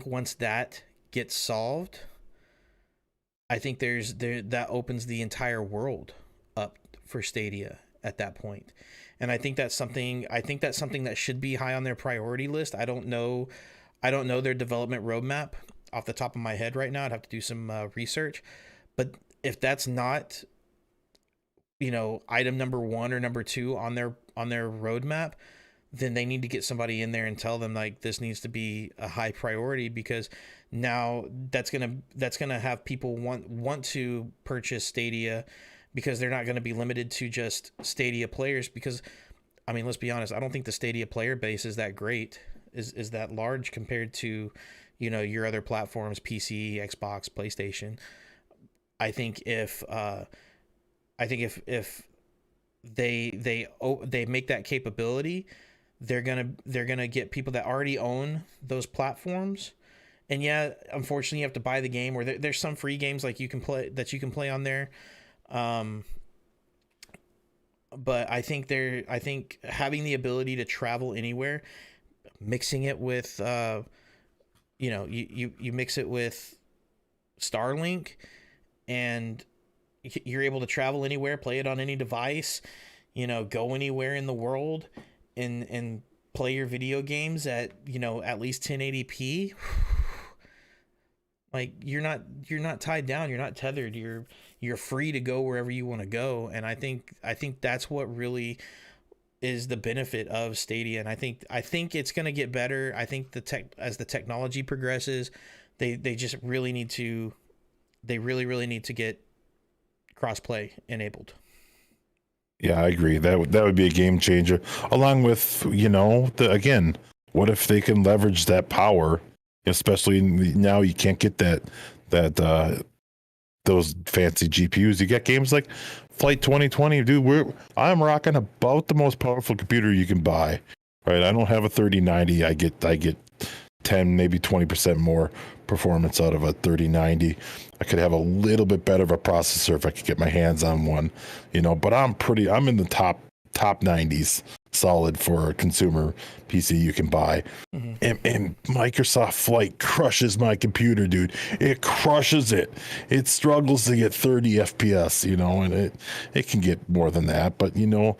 once that gets solved, I think that opens the entire world up for Stadia at that point. And I think that's something that should be high on their priority list. I don't know their development roadmap off the top of my head right now. I'd have to do some research. But if that's not, item number 1 or number 2 on their roadmap, then they need to get somebody in there and tell them like this needs to be a high priority, because now that's gonna have people want to purchase Stadia, because they're not going to be limited to just Stadia players. Because I mean, let's be honest, I don't think the Stadia player base is that great, is that large compared to your other platforms, PC, Xbox, PlayStation. I think if they make that capability, they're gonna get people that already own those platforms. And yeah, unfortunately, you have to buy the game, or there's some free games like you can play on there. But I think having the ability to travel anywhere, mixing it with you mix it with StarLink, and you're able to travel anywhere, play it on any device, go anywhere in the world, and play your video games at at least 1080p. Like you're not tied down, you're not tethered, you're free to go wherever you want to go. And I think that's what really is the benefit of Stadia. And I think it's going to get better. I think as the technology progresses, they just really need to really need to get crossplay enabled. Yeah, I agree. That would be a game changer. Along with, again, what if they can leverage that power, especially now you can't get those fancy GPUs. You get games like Flight 2020, dude. I'm rocking about the most powerful computer you can buy. Right? I don't have a 3090. I get 10, maybe 20% more performance out of a 3090. I could have a little bit better of a processor if I could get my hands on one, but I'm in the top 90s solid for a consumer PC you can buy. Mm-hmm. And Microsoft Flight crushes my computer, dude. It crushes it. It struggles to get 30 FPS, and it can get more than that. But, I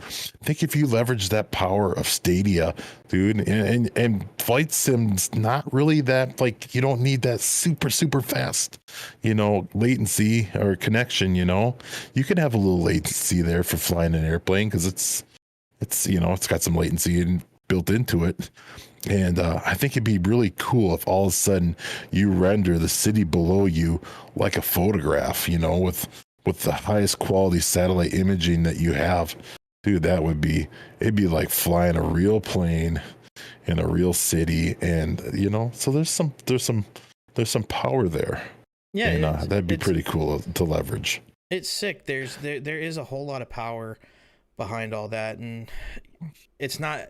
think if you leverage that power of Stadia, dude, and Flight Sim's not really that, like, you don't need that super, super fast, latency or connection, you can have a little latency there for flying an airplane because it's got some latency built into it. And I think it'd be really cool if all of a sudden you render the city below you like a photograph, with the highest quality satellite imaging that you have. Dude, it'd be like flying a real plane in a real city. And, so there's some power there. Yeah. And that'd be pretty cool to leverage. It's sick. There is a whole lot of power behind all that, and it's not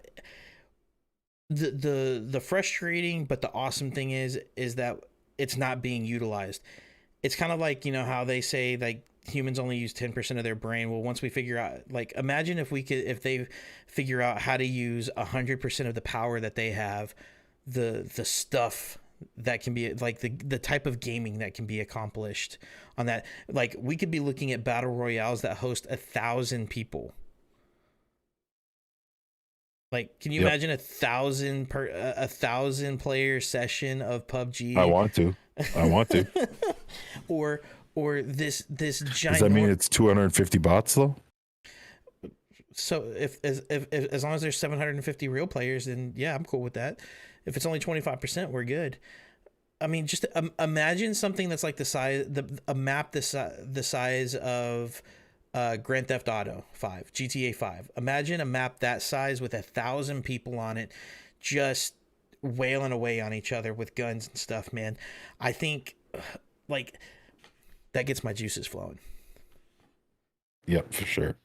the frustrating but the awesome thing is that it's not being utilized. It's kind of like, how they say like humans only use 10% of their brain. Well, once we figure out, like, imagine if they figure out how to use 100% of the power that they have, the stuff that can be, like, the type of gaming that can be accomplished on that. Like, we could be looking at battle royales that host 1,000 people. Like, can you imagine 1,000 player session of PUBG? I want to. or this giant. Does that mean it's 250 bots though? So if as long as there's 750 real players, then yeah, I'm cool with that. If it's only 25%, we're good. I mean, just imagine something that's like a map the size of Grand Theft Auto 5, GTA 5. Imagine a map that size with 1,000 people on it, just wailing away on each other with guns and stuff, man. I think, like, that gets my juices flowing. Yep, for sure.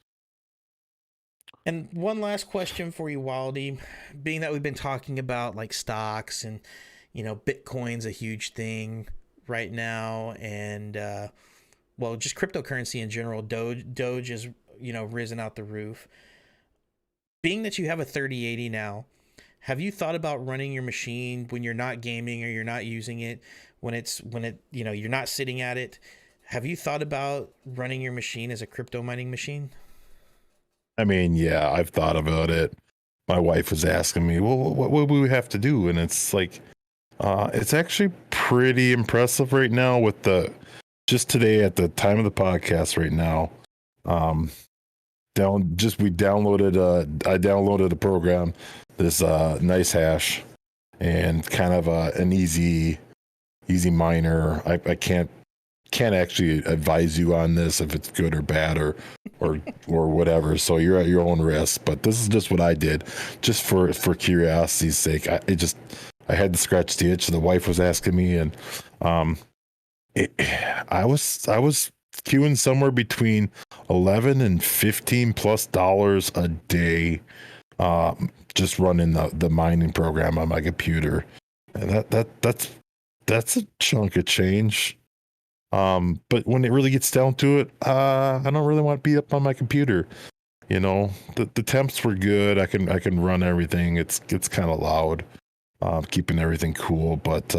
And one last question for you, Wildy. Being that we've been talking about, like, stocks and, Bitcoin's a huge thing right now, and well, just cryptocurrency in general. Doge is, risen out the roof. Being that you have a 3080 now, have you thought about running your machine when you're not gaming or you're not using it, when you're not sitting at it? Have you thought about running your machine as a crypto mining machine? I mean, yeah, I've thought about it. My wife was asking me, well, what would we have to do? And it's like, it's actually pretty impressive right now with just today at the time of the podcast right now. I downloaded a program, this nice hash, and kind of an easy miner. I can't actually advise you on this if it's good or bad or whatever. So you're at your own risk. But this is just what I did, just for curiosity's sake. I had to scratch the itch. The wife was asking me, and I was queuing somewhere between $11 and $15+ a day, just running the mining program on my computer, and that's a chunk of change. But when it really gets down to it, I don't really want to be up on my computer. The temps were good. I can run everything. It's kind of loud, keeping everything cool. But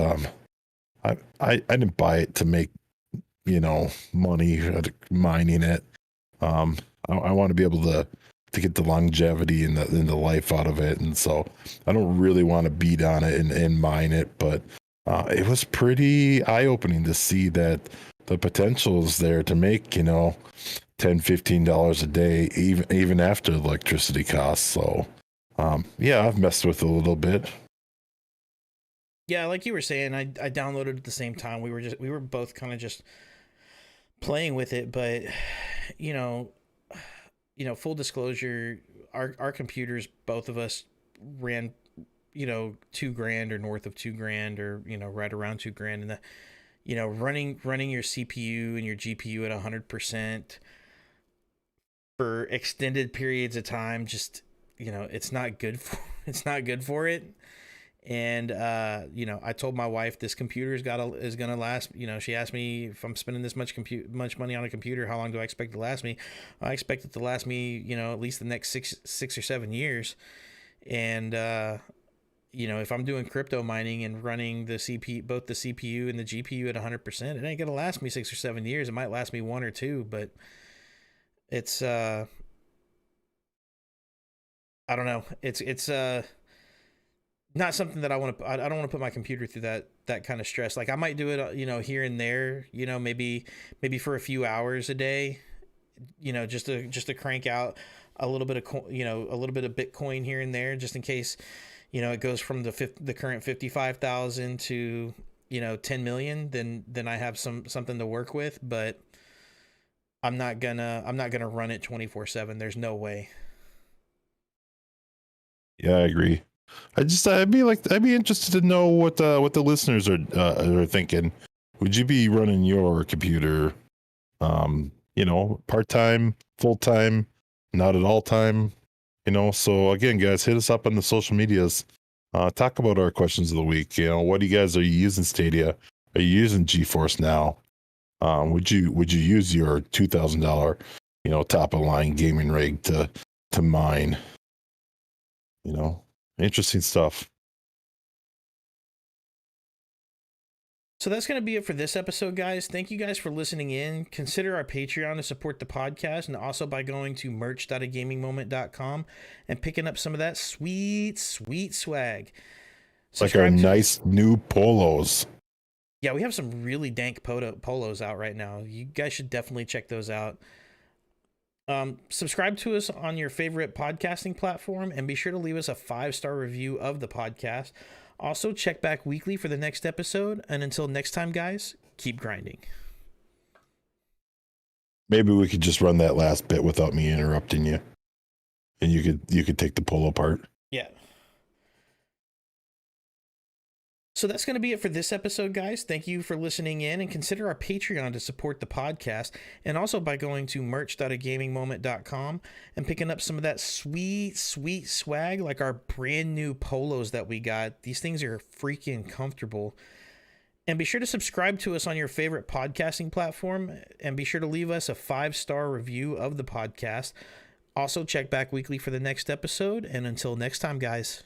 I didn't buy it to make money at mining it. I want to be able to get the longevity and the life out of it, and so I don't really want to beat on it and mine it, but it was pretty eye-opening to see that the potential is there to make $10-15 a day even after electricity costs. So yeah, I've messed with it a little bit. Yeah, like you were saying, I downloaded at the same time. We were both kind of just playing with it, but full disclosure, our computers, both of us ran $2,000 or north of $2,000, or right around $2,000, and running your CPU and your GPU at 100% for extended periods of time, just it's not good for it. And I told my wife this computer is gonna last. She asked me if I'm spending this much money on a computer, how long do I expect it to last me? I expect it to last me at least the next six or 7 years. And if I'm doing crypto mining and running both the CPU and the GPU at 100%, it ain't gonna last me 6 or 7 years. It might last me 1 or 2, but it's I don't know. It's not something that I want to. I don't want to put my computer through that kind of stress. Like, I might do it, here and there, maybe for a few hours a day, just to crank out a little bit of a little bit of Bitcoin here and there, just in case, it goes from the current 55,000 to 10 million. Then I have something to work with. But I'm not gonna run it 24/7. There's no way. Yeah, I agree. I'd be interested to know what the listeners are thinking. Would you be running your computer, part time, full time, not at all time? So again, guys, hit us up on the social medias. Talk about our questions of the week. What do you guys, are you using Stadia? Are you using GeForce Now? Would you use your $2,000, top of line gaming rig to mine? Interesting stuff. So that's going to be it for this episode, guys. Thank you guys for listening in. Consider our Patreon to support the podcast, and also by going to merch.agamingmoment.com and picking up some of that sweet, sweet swag. Like our nice new polos. Yeah, we have some really dank polos out right now. You guys should definitely check those out. Subscribe to us on your favorite podcasting platform, and be sure to leave us a 5-star review of the podcast. Also, check back weekly for the next episode. And until next time, guys, keep grinding. Maybe we could just run that last bit without me interrupting you, and you could take the polo part. Yeah. So that's going to be it for this episode, guys. Thank you for listening in, and consider our Patreon to support the podcast, and also by going to merch.agamingmoment.com and picking up some of that sweet, sweet swag, like our brand new polos that we got. These things are freaking comfortable. And be sure to subscribe to us on your favorite podcasting platform, and be sure to leave us a 5-star review of the podcast. Also, check back weekly for the next episode, and until next time, guys.